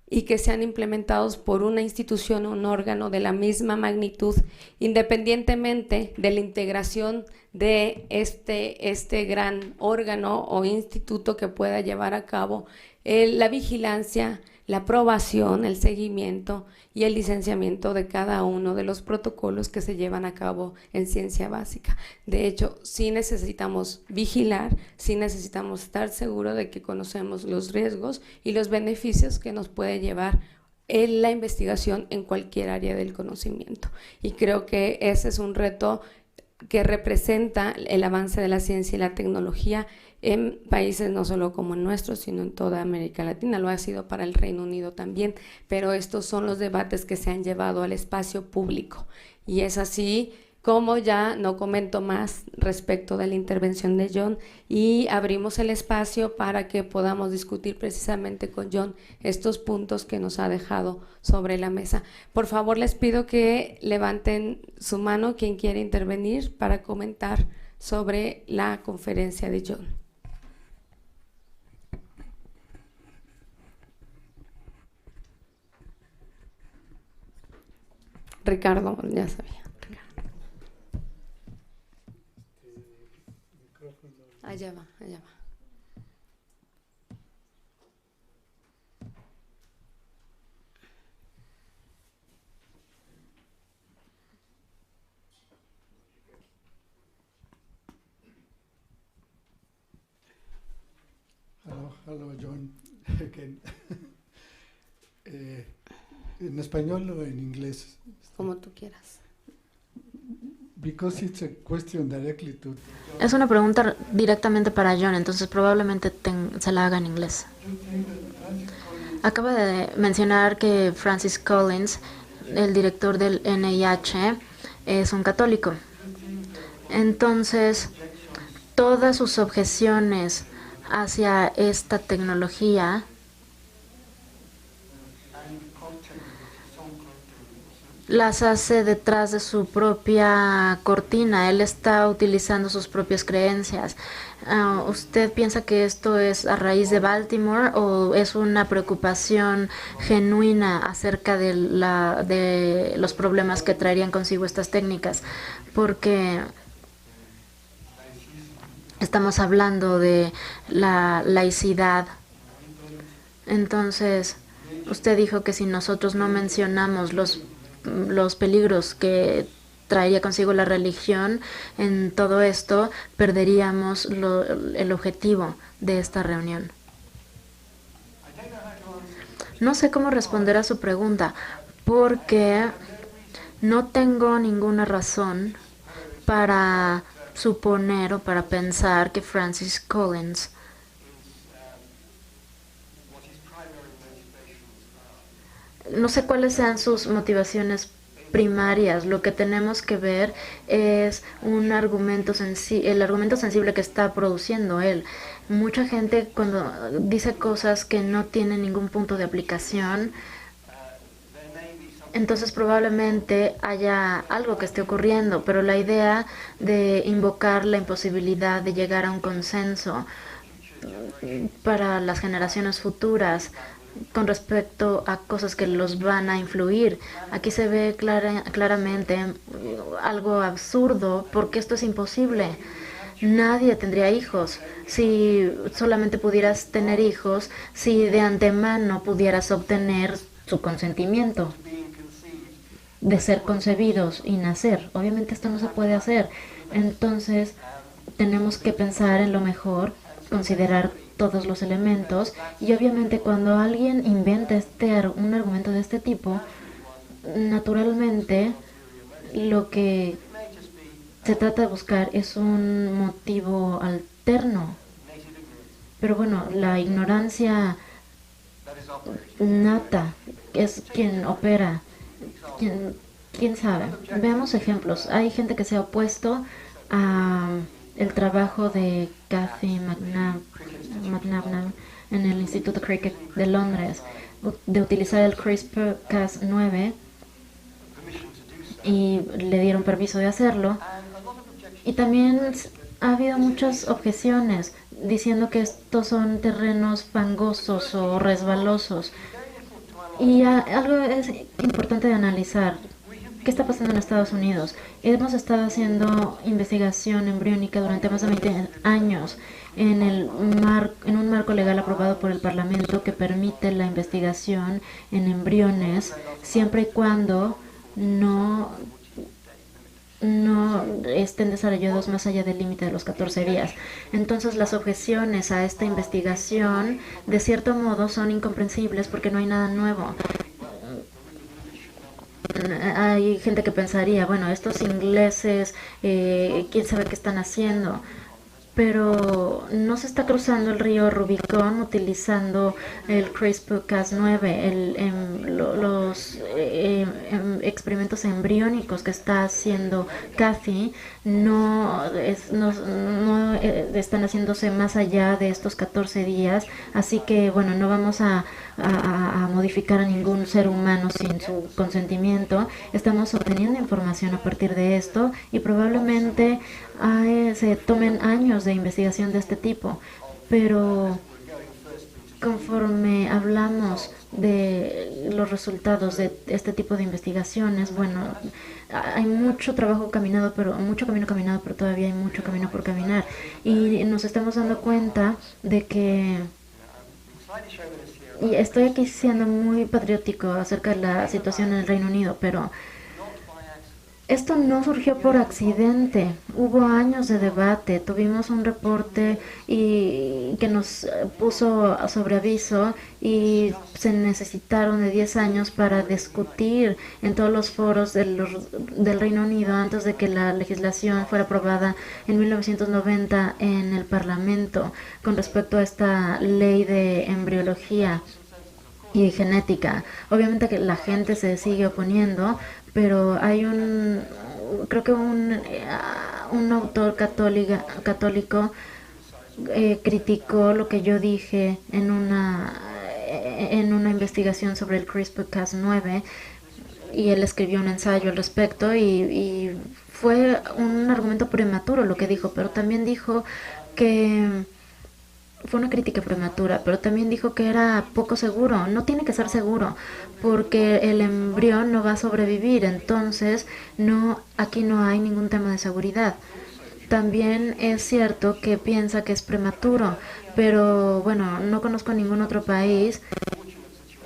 y que sean implementados por una institución o un órgano de la misma magnitud, independientemente de la integración de este gran órgano o instituto que pueda llevar a cabo la vigilancia, la aprobación, el seguimiento y el licenciamiento de cada uno de los protocolos que se llevan a cabo en ciencia básica. De hecho, sí necesitamos vigilar, sí necesitamos estar seguros de que conocemos los riesgos y los beneficios que nos puede llevar en la investigación en cualquier área del conocimiento. Y creo que ese es un reto que representa el avance de la ciencia y la tecnología en países no solo como el nuestro, sino en toda América Latina. Lo ha sido para el Reino Unido también, pero estos son los debates que se han llevado al espacio público. Y es así como ya no comento más respecto de la intervención de John y abrimos el espacio para que podamos discutir precisamente con John estos puntos que nos ha dejado sobre la mesa. Por favor, les pido que levanten su mano quien quiere intervenir para comentar sobre la conferencia de John. Ricardo, ya sabía. Allá va, allá va. Hello, John. Again. ¿En español o en inglés? Como tú quieras. Because it's a question directly to Es una pregunta directamente para John, entonces probablemente se la haga en inglés. Acaba de mencionar que Francis Collins, el director del NIH, es un católico. Entonces, todas sus objeciones hacia esta tecnología las hace detrás de su propia cortina. Él está utilizando sus propias creencias. ¿Usted piensa que esto es a raíz de Baltimore o es una preocupación genuina acerca de los problemas que traerían consigo estas técnicas? Porque estamos hablando de la laicidad. Entonces, usted dijo que si nosotros no mencionamos los peligros que traería consigo la religión en todo esto, perderíamos el objetivo de esta reunión. No sé cómo responder a su pregunta, porque no tengo ninguna razón para suponer o para pensar que Francis Collins no sé cuáles sean sus motivaciones primarias. Lo que tenemos que ver es el argumento sensible que está produciendo él. Mucha gente cuando dice cosas que no tienen ningún punto de aplicación, Entonces probablemente haya algo que esté ocurriendo, pero la idea de invocar la imposibilidad de llegar a un consenso para las generaciones futuras con respecto a cosas que los van a influir. Aquí se ve claramente algo absurdo porque esto es imposible. Nadie tendría hijos si solamente pudieras tener hijos, si de antemano pudieras obtener su consentimiento de ser concebidos y nacer. Obviamente esto no se puede hacer. Entonces tenemos que pensar en lo mejor, considerar todos los elementos y obviamente cuando alguien inventa un argumento de este tipo, naturalmente lo que se trata de buscar es un motivo alterno. Pero bueno, la ignorancia nata es quien opera. ¿Quién sabe? Veamos ejemplos. Hay gente que se ha opuesto a el trabajo de Cathy McNab en el Instituto Cricket de Londres de utilizar el CRISPR-Cas9 y le dieron permiso de hacerlo. Y también ha habido muchas objeciones diciendo que estos son terrenos fangosos o resbalosos. Y algo es importante de analizar. ¿Qué está pasando en Estados Unidos? Hemos estado haciendo investigación embriónica durante más de 20 años en un marco legal aprobado por el Parlamento que permite la investigación en embriones siempre y cuando no estén desarrollados más allá del límite de los 14 días. Entonces las objeciones a esta investigación de cierto modo son incomprensibles porque no hay nada nuevo. Hay gente que pensaría, bueno, estos ingleses, quién sabe qué están haciendo, pero no se está cruzando el río Rubicón utilizando el CRISPR-Cas9, los experimentos embriónicos que está haciendo Cathy no están haciéndose más allá de estos 14 días, así que bueno, no vamos a modificar a ningún ser humano sin su consentimiento. Estamos obteniendo información a partir de esto y probablemente se tomen años de investigación de este tipo, pero conforme hablamos de los resultados de este tipo de investigaciones, bueno, hay mucho camino caminado, pero todavía hay mucho camino por caminar y nos estamos dando cuenta de que, y estoy aquí siendo muy patriótico acerca de la situación en el Reino Unido, pero esto no surgió por accidente. Hubo años de debate. Tuvimos un reporte que nos puso sobre aviso y se necesitaron de 10 años para discutir en todos los foros del Reino Unido antes de que la legislación fuera aprobada en 1990 en el Parlamento con respecto a esta ley de embriología y genética. Obviamente que la gente se sigue oponiendo, pero hay creo que un autor católico criticó lo que yo dije en una investigación sobre el CRISPR-Cas9 y él escribió un ensayo al respecto y fue un argumento prematuro lo que dijo, pero también dijo que fue una crítica prematura, pero también dijo que era poco seguro. No tiene que ser seguro, porque el embrión no va a sobrevivir, entonces aquí no hay ningún tema de seguridad. También es cierto que piensa que es prematuro, pero bueno, no conozco ningún otro país.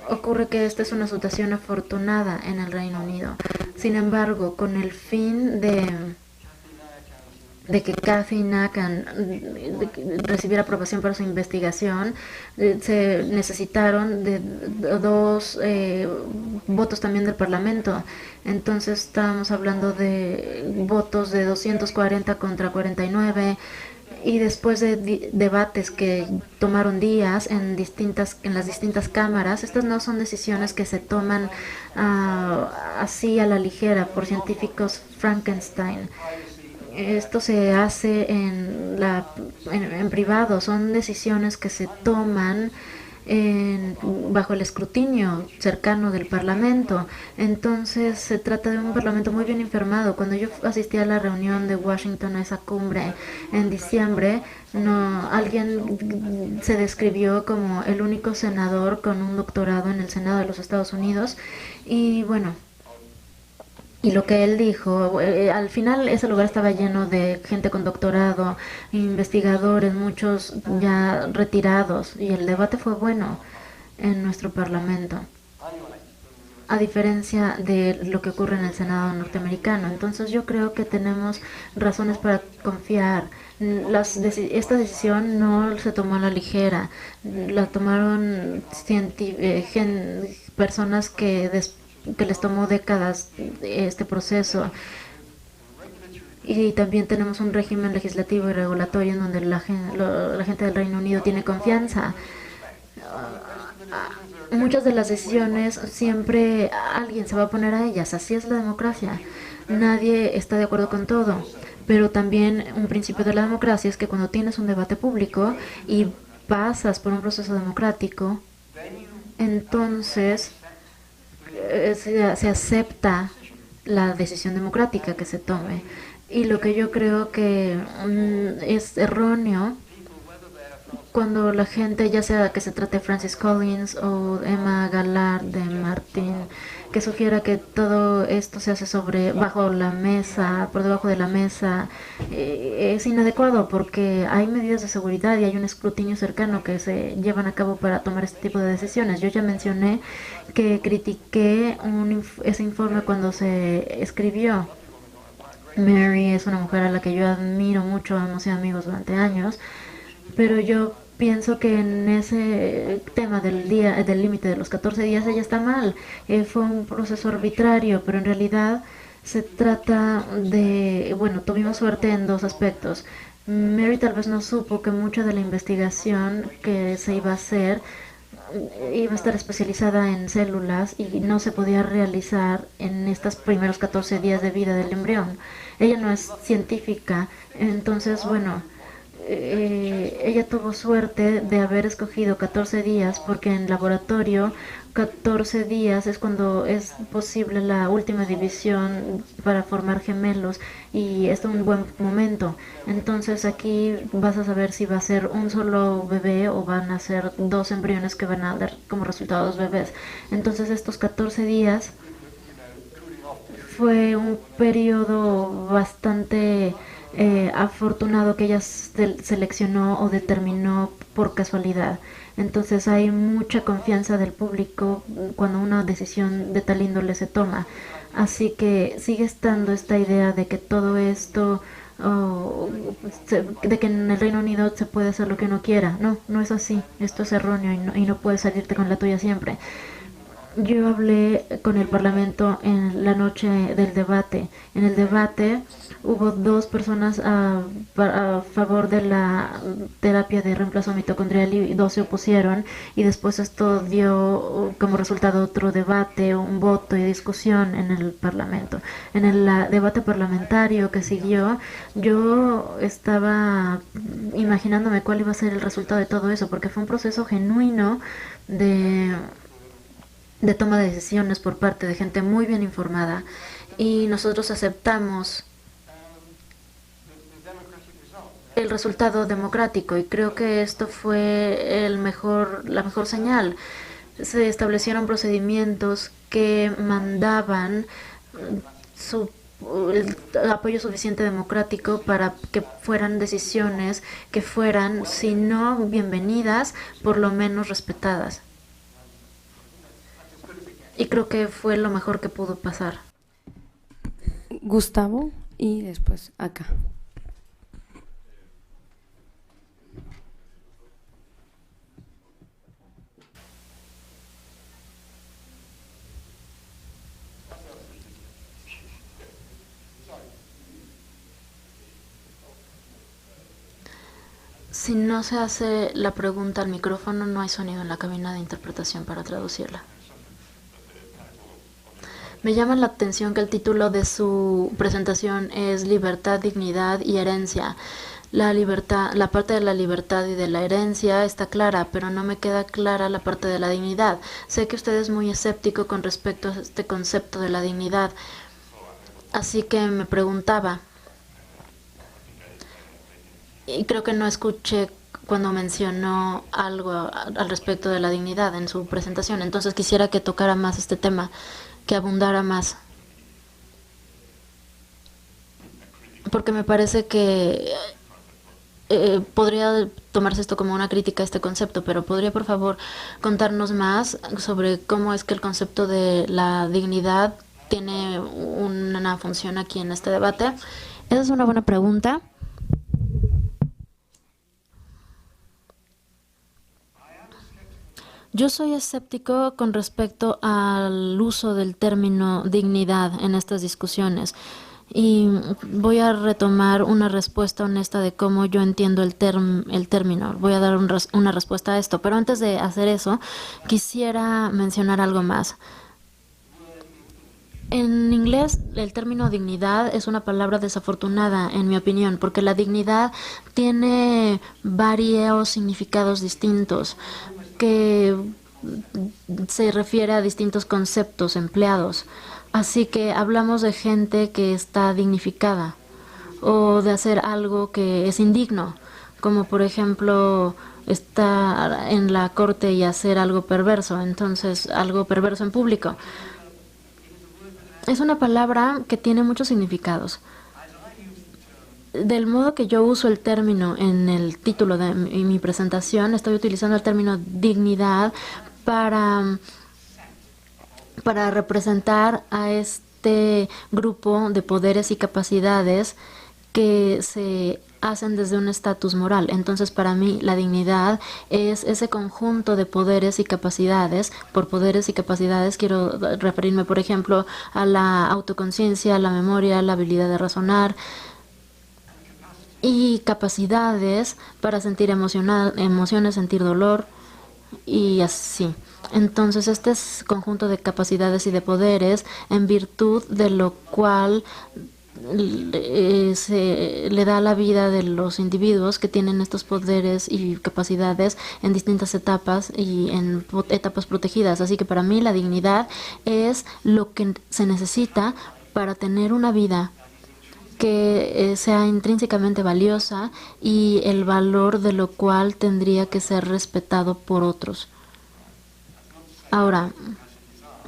Ocurre que esta es una situación afortunada en el Reino Unido. Sin embargo, con el fin de que Cathy Nakan recibiera aprobación para su investigación, se necesitaron de 2 votos también del Parlamento. Entonces estábamos hablando de votos de 240 contra 49 y después de debates que tomaron días en las distintas cámaras. Estas no son decisiones que se toman así a la ligera por científicos Frankenstein. Esto se hace en privado, son decisiones que se toman bajo el escrutinio cercano del Parlamento. Entonces se trata de un Parlamento muy bien informado. Cuando yo asistí a la reunión de Washington, a esa cumbre en diciembre, alguien se describió como el único senador con un doctorado en el Senado de los Estados Unidos. Y bueno, y lo que él dijo, al final ese lugar estaba lleno de gente con doctorado, investigadores, muchos ya retirados, y el debate fue bueno en nuestro Parlamento, a diferencia de lo que ocurre en el Senado norteamericano. Entonces yo creo que tenemos razones para confiar. Esta decisión no se tomó a la ligera, la tomaron personas que les tomó décadas este proceso. Y también tenemos un régimen legislativo y regulatorio en donde la gente del Reino Unido tiene confianza. Muchas de las decisiones siempre alguien se va a oponer a ellas, así es la democracia. Nadie está de acuerdo con todo, pero también un principio de la democracia es que cuando tienes un debate público y pasas por un proceso democrático, entonces se acepta la decisión democrática que se tome. Y lo que yo creo que es erróneo cuando la gente, ya sea que se trate de Francis Collins o Emma Gallard de Martin, que sugiera que todo esto se hace bajo la mesa, por debajo de la mesa, es inadecuado porque hay medidas de seguridad y hay un escrutinio cercano que se llevan a cabo para tomar este tipo de decisiones. Yo ya mencioné que critiqué ese informe cuando se escribió. Mary es una mujer a la que yo admiro mucho, hemos sido amigos durante años, pero yo pienso que en ese tema del límite de los 14 días ella está mal. Fue un proceso arbitrario, pero en realidad se trata de, bueno, tuvimos suerte en dos aspectos. Mary tal vez no supo que mucha de la investigación que se iba a hacer iba a estar especializada en células y no se podía realizar en estos primeros 14 días de vida del embrión. Ella no es científica, entonces, bueno, ella tuvo suerte de haber escogido 14 días porque en laboratorio 14 días es cuando es posible la última división para formar gemelos y es un buen momento. Entonces aquí vas a saber si va a ser un solo bebé o van a ser dos embriones que van a dar como resultado dos bebés. Entonces estos 14 días fue un periodo bastante afortunado que ella seleccionó o determinó por casualidad. Entonces hay mucha confianza del público cuando una decisión de tal índole se toma. Así que sigue estando esta idea de que todo esto, de que en el Reino Unido se puede hacer lo que uno quiera. No, no es así. Esto es erróneo y no puedes salirte con la tuya siempre. Yo hablé con el Parlamento en la noche del debate. En el debate hubo dos personas a favor de la terapia de reemplazo mitocondrial y dos se opusieron, y después esto dio como resultado otro debate, un voto y discusión en el Parlamento. En el debate parlamentario que siguió, yo estaba imaginándome cuál iba a ser el resultado de todo eso, porque fue un proceso genuino de toma de decisiones por parte de gente muy bien informada, y nosotros aceptamos el resultado democrático, y creo que esto fue la mejor señal. Se establecieron procedimientos que mandaban el apoyo suficiente democrático para que fueran decisiones que fueran, si no bienvenidas, por lo menos respetadas. Y creo que fue lo mejor que pudo pasar. Gustavo, y después acá. Si no se hace la pregunta al micrófono, no hay sonido en la cabina de interpretación para traducirla. Me llama la atención que el título de su presentación es Libertad, Dignidad y Herencia. La libertad, la parte de la libertad y de la herencia está clara, pero no me queda clara la parte de la dignidad. Sé que usted es muy escéptico con respecto a este concepto de la dignidad, así que me preguntaba, y creo que no escuché cuando mencionó algo al respecto de la dignidad en su presentación, entonces quisiera que tocara más este tema, que abundara más, porque me parece que podría tomarse esto como una crítica a este concepto, pero ¿podría por favor contarnos más sobre cómo es que el concepto de la dignidad tiene una función aquí en este debate? Esa es una buena pregunta. Yo soy escéptico con respecto al uso del término dignidad en estas discusiones. Y voy a retomar una respuesta honesta de cómo yo entiendo el término. Voy a dar una respuesta a esto. Pero antes de hacer eso, quisiera mencionar algo más. En inglés, el término dignidad es una palabra desafortunada, en mi opinión, porque la dignidad tiene varios significados distintos que se refiere a distintos conceptos empleados. Así que hablamos de gente que está dignificada o de hacer algo que es indigno, como por ejemplo estar en la corte y hacer algo perverso, entonces algo perverso en público. Es una palabra que tiene muchos significados. Del modo que yo uso el término en el título de mi presentación, estoy utilizando el término dignidad para representar a este grupo de poderes y capacidades que se hacen desde un estatus moral. Entonces, para mí, la dignidad es ese conjunto de poderes y capacidades. Por poderes y capacidades quiero referirme, por ejemplo, a la autoconciencia, a la memoria, a la habilidad de razonar, y capacidades para sentir emociones, sentir dolor y así. Entonces, este es conjunto de capacidades y de poderes en virtud de lo cual se le da la vida de los individuos que tienen estos poderes y capacidades en distintas etapas y en etapas protegidas. Así que para mí la dignidad es lo que se necesita para tener una vida que sea intrínsecamente valiosa y el valor de lo cual tendría que ser respetado por otros. Ahora,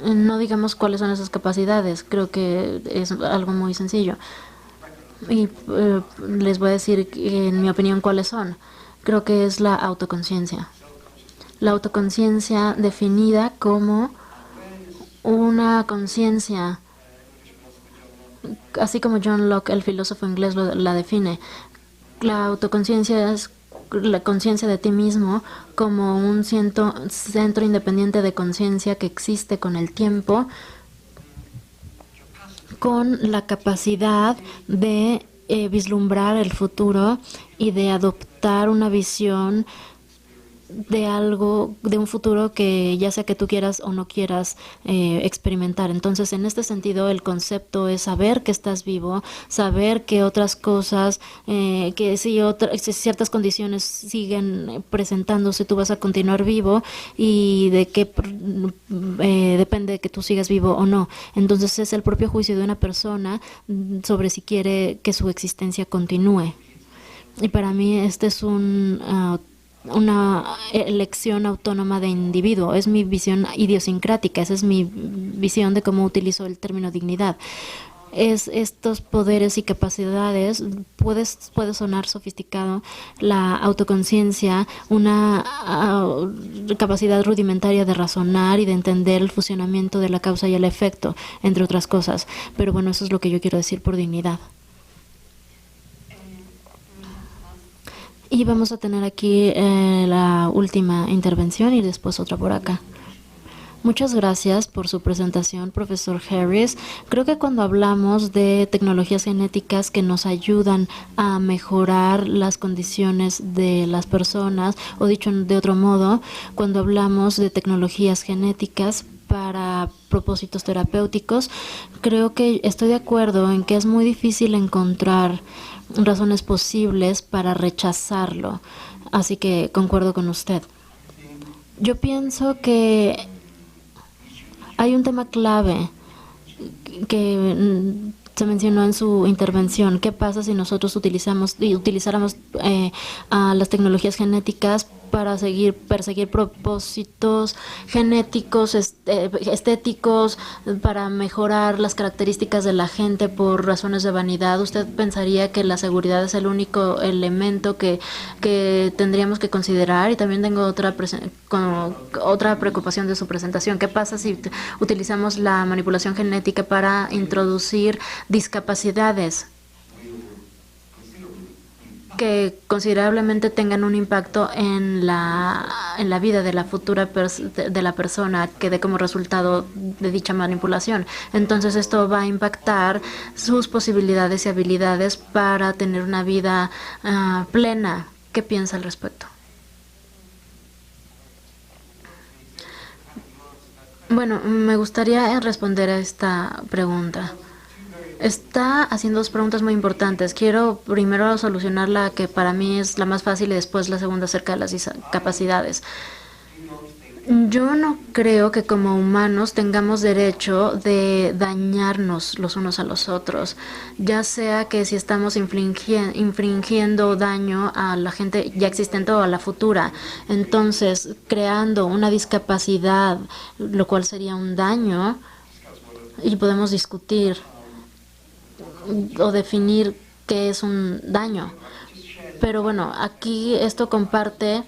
no digamos cuáles son esas capacidades, creo que es algo muy sencillo. Y les voy a decir, en mi opinión, cuáles son. Creo que es la autoconciencia. La autoconciencia definida como una conciencia, así como John Locke, el filósofo inglés, la define. La autoconciencia es la conciencia de ti mismo como un centro independiente de conciencia que existe con el tiempo, con la capacidad de vislumbrar el futuro y de adoptar una visión de algo, de un futuro que ya sea que tú quieras o no quieras experimentar. Entonces, en este sentido, el concepto es saber que estás vivo, saber que otras cosas, que si ciertas condiciones siguen presentándose, tú vas a continuar vivo y de qué depende de que tú sigas vivo o no. Entonces, es el propio juicio de una persona sobre si quiere que su existencia continúe. Y para mí, este es una elección autónoma de individuo. Es mi visión idiosincrática, esa es mi visión de cómo utilizo el término dignidad. Es estos poderes y capacidades, puede sonar sofisticado, la autoconciencia, una capacidad rudimentaria de razonar y de entender el funcionamiento de la causa y el efecto, entre otras cosas. Pero bueno, eso es lo que yo quiero decir por dignidad. Y vamos a tener aquí la última intervención y después otra por acá. Muchas gracias por su presentación, profesor Harris. Creo que cuando hablamos de tecnologías genéticas que nos ayudan a mejorar las condiciones de las personas, o dicho de otro modo, cuando hablamos de tecnologías genéticas para propósitos terapéuticos. Creo que estoy de acuerdo en que es muy difícil encontrar razones posibles para rechazarlo, así que concuerdo con usted. Yo pienso que hay un tema clave que se mencionó en su intervención. ¿Qué pasa si nosotros utilizáramos a las tecnologías genéticas para perseguir propósitos genéticos, estéticos, para mejorar las características de la gente por razones de vanidad? ¿Usted pensaría que la seguridad es el único elemento que tendríamos que considerar? Y también tengo otra preocupación de su presentación. ¿Qué pasa si utilizamos la manipulación genética para introducir discapacidades que considerablemente tengan un impacto en la vida de la futura de la persona que dé como resultado de dicha manipulación? Entonces esto va a impactar sus posibilidades y habilidades para tener una vida plena. ¿Qué piensa al respecto? Bueno, me gustaría responder a esta pregunta. Está haciendo dos preguntas muy importantes. Quiero primero solucionar la que para mí es la más fácil y después la segunda acerca de las discapacidades. Yo no creo que como humanos tengamos derecho de dañarnos los unos a los otros, ya sea que si estamos infringiendo daño a la gente ya existente o a la futura. Entonces, creando una discapacidad, lo cual sería un daño, y podemos discutir o definir qué es un daño. Pero bueno, aquí esto comparte.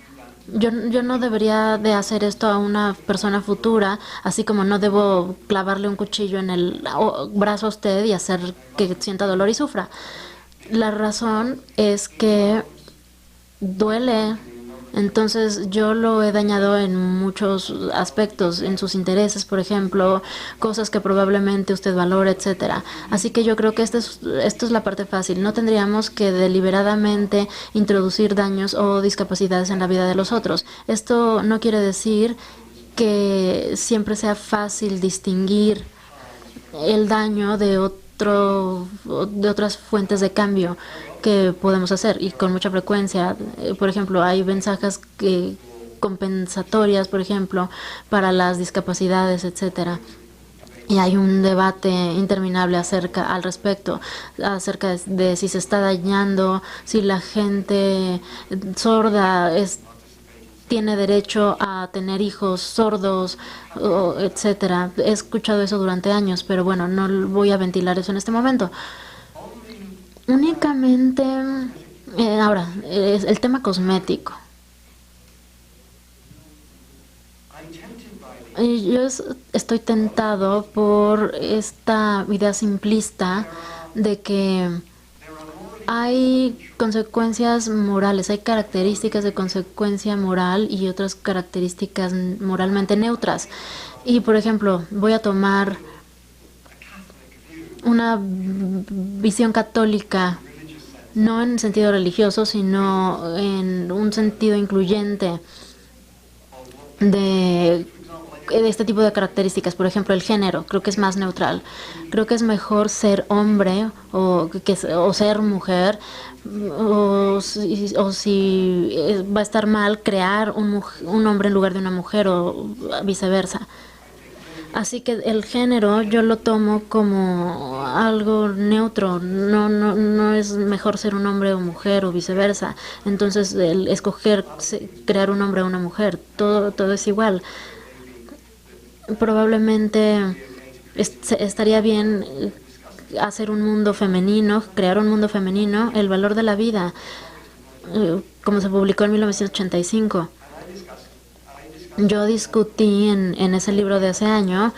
Yo no debería de hacer esto a una persona futura, así como no debo clavarle un cuchillo en el brazo a usted y hacer que sienta dolor y sufra. La razón es que duele. Entonces yo lo he dañado en muchos aspectos, en sus intereses, por ejemplo, cosas que probablemente usted valora, etcétera. Así que yo creo que esto es la parte fácil. No tendríamos que deliberadamente introducir daños o discapacidades en la vida de los otros. Esto no quiere decir que siempre sea fácil distinguir el daño de otras fuentes de cambio que podemos hacer, y con mucha frecuencia. Por ejemplo, hay mensajes compensatorias, por ejemplo, para las discapacidades, etcétera. Y hay un debate interminable al respecto, acerca de si se está dañando, si la gente sorda tiene derecho a tener hijos sordos, etcétera. He escuchado eso durante años, pero bueno, no voy a ventilar eso en este momento. Únicamente, ahora, es el tema cosmético. Yo estoy tentado por esta idea simplista de que hay consecuencias morales, hay características de consecuencia moral y otras características moralmente neutras. Y, por ejemplo, voy a tomar una visión católica, no en sentido religioso, sino en un sentido incluyente de este tipo de características. Por ejemplo, el género, creo que es más neutral. Creo que es mejor ser hombre o ser mujer, o si va a estar mal crear un hombre en lugar de una mujer o viceversa. Así que el género yo lo tomo como algo neutro. No es mejor ser un hombre o mujer o viceversa. Entonces, el escoger crear un hombre o una mujer, todo es igual. Probablemente estaría bien hacer un mundo femenino, crear un mundo femenino, el valor de la vida, como se publicó en 1985. Yo discutí en ese libro de ese año,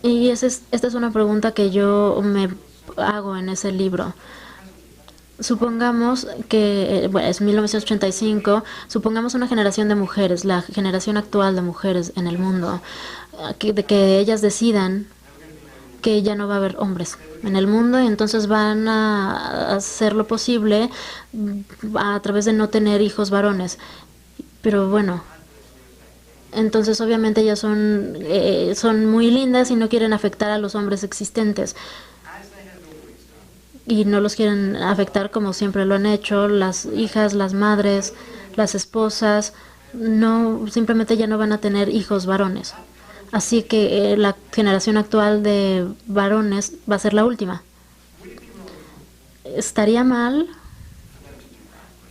y esta es una pregunta que yo me hago en ese libro. Supongamos que, bueno, es 1985, supongamos una generación de mujeres, la generación actual de mujeres en el mundo, de que ellas decidan que ya no va a haber hombres en el mundo, y entonces van a hacer lo posible a través de no tener hijos varones. Pero bueno, Entonces, obviamente, ellas son muy lindas y no quieren afectar a los hombres existentes. Y no los quieren afectar como siempre lo han hecho. Las hijas, las madres, las esposas, no, simplemente ya no van a tener hijos varones. Así que la generación actual de varones va a ser la última. ¿Estaría mal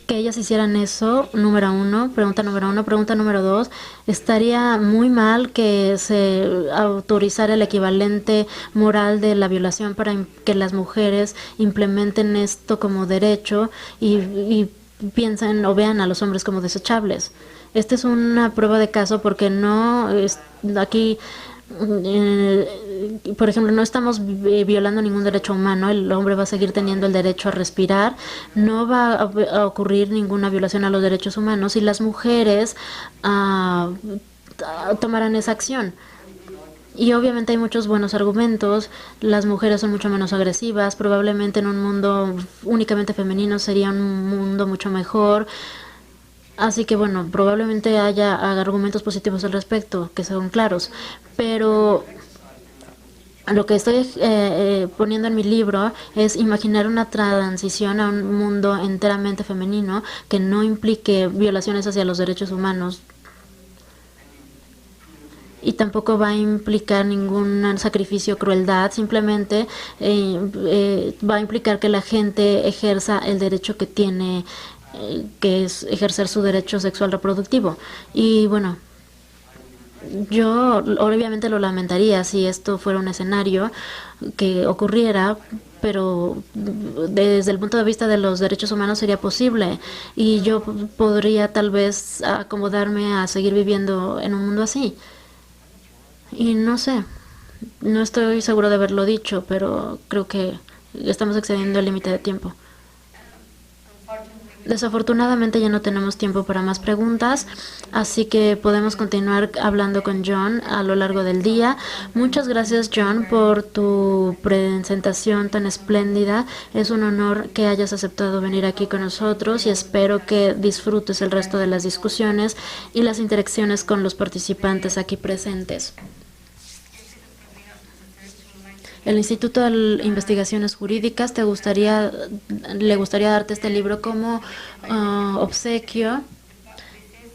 que ellas hicieran eso? Número uno, pregunta número uno. Pregunta número dos, ¿estaría muy mal que se autorizara el equivalente moral de la violación para que las mujeres implementen esto como derecho y piensen o vean a los hombres como desechables? Esta es una prueba de caso porque no aquí, por ejemplo, no estamos violando ningún derecho humano. El hombre va a seguir teniendo el derecho a respirar. No va a ocurrir ninguna violación a los derechos humanos y las mujeres tomarán esa acción. Y obviamente hay muchos buenos argumentos. Las mujeres son mucho menos agresivas. Probablemente en un mundo únicamente femenino sería un mundo mucho mejor. Así que bueno, probablemente haya argumentos positivos al respecto, que son claros. Pero lo que estoy poniendo en mi libro es imaginar una transición a un mundo enteramente femenino que no implique violaciones hacia los derechos humanos. Y tampoco va a implicar ningún sacrificio o crueldad, simplemente va a implicar que la gente ejerza el derecho que tiene, que es ejercer su derecho sexual reproductivo. Y bueno, yo obviamente lo lamentaría si esto fuera un escenario que ocurriera, pero desde el punto de vista de los derechos humanos sería posible y yo podría tal vez acomodarme a seguir viviendo en un mundo así. Y no sé, no estoy seguro de haberlo dicho, pero creo que estamos excediendo el límite de tiempo. Desafortunadamente ya no tenemos tiempo para más preguntas, así que podemos continuar hablando con John a lo largo del día. Muchas gracias, John, por tu presentación tan espléndida. Es un honor que hayas aceptado venir aquí con nosotros y espero que disfrutes el resto de las discusiones y las interacciones con los participantes aquí presentes. El Instituto de Investigaciones Jurídicas le gustaría darte este libro como obsequio.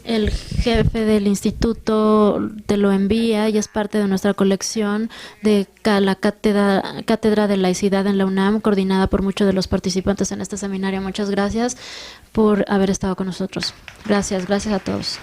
El jefe del instituto te lo envía y es parte de nuestra colección de la Cátedra de Laicidad en la UNAM, coordinada por muchos de los participantes en este seminario. Muchas gracias por haber estado con nosotros. Gracias a todos.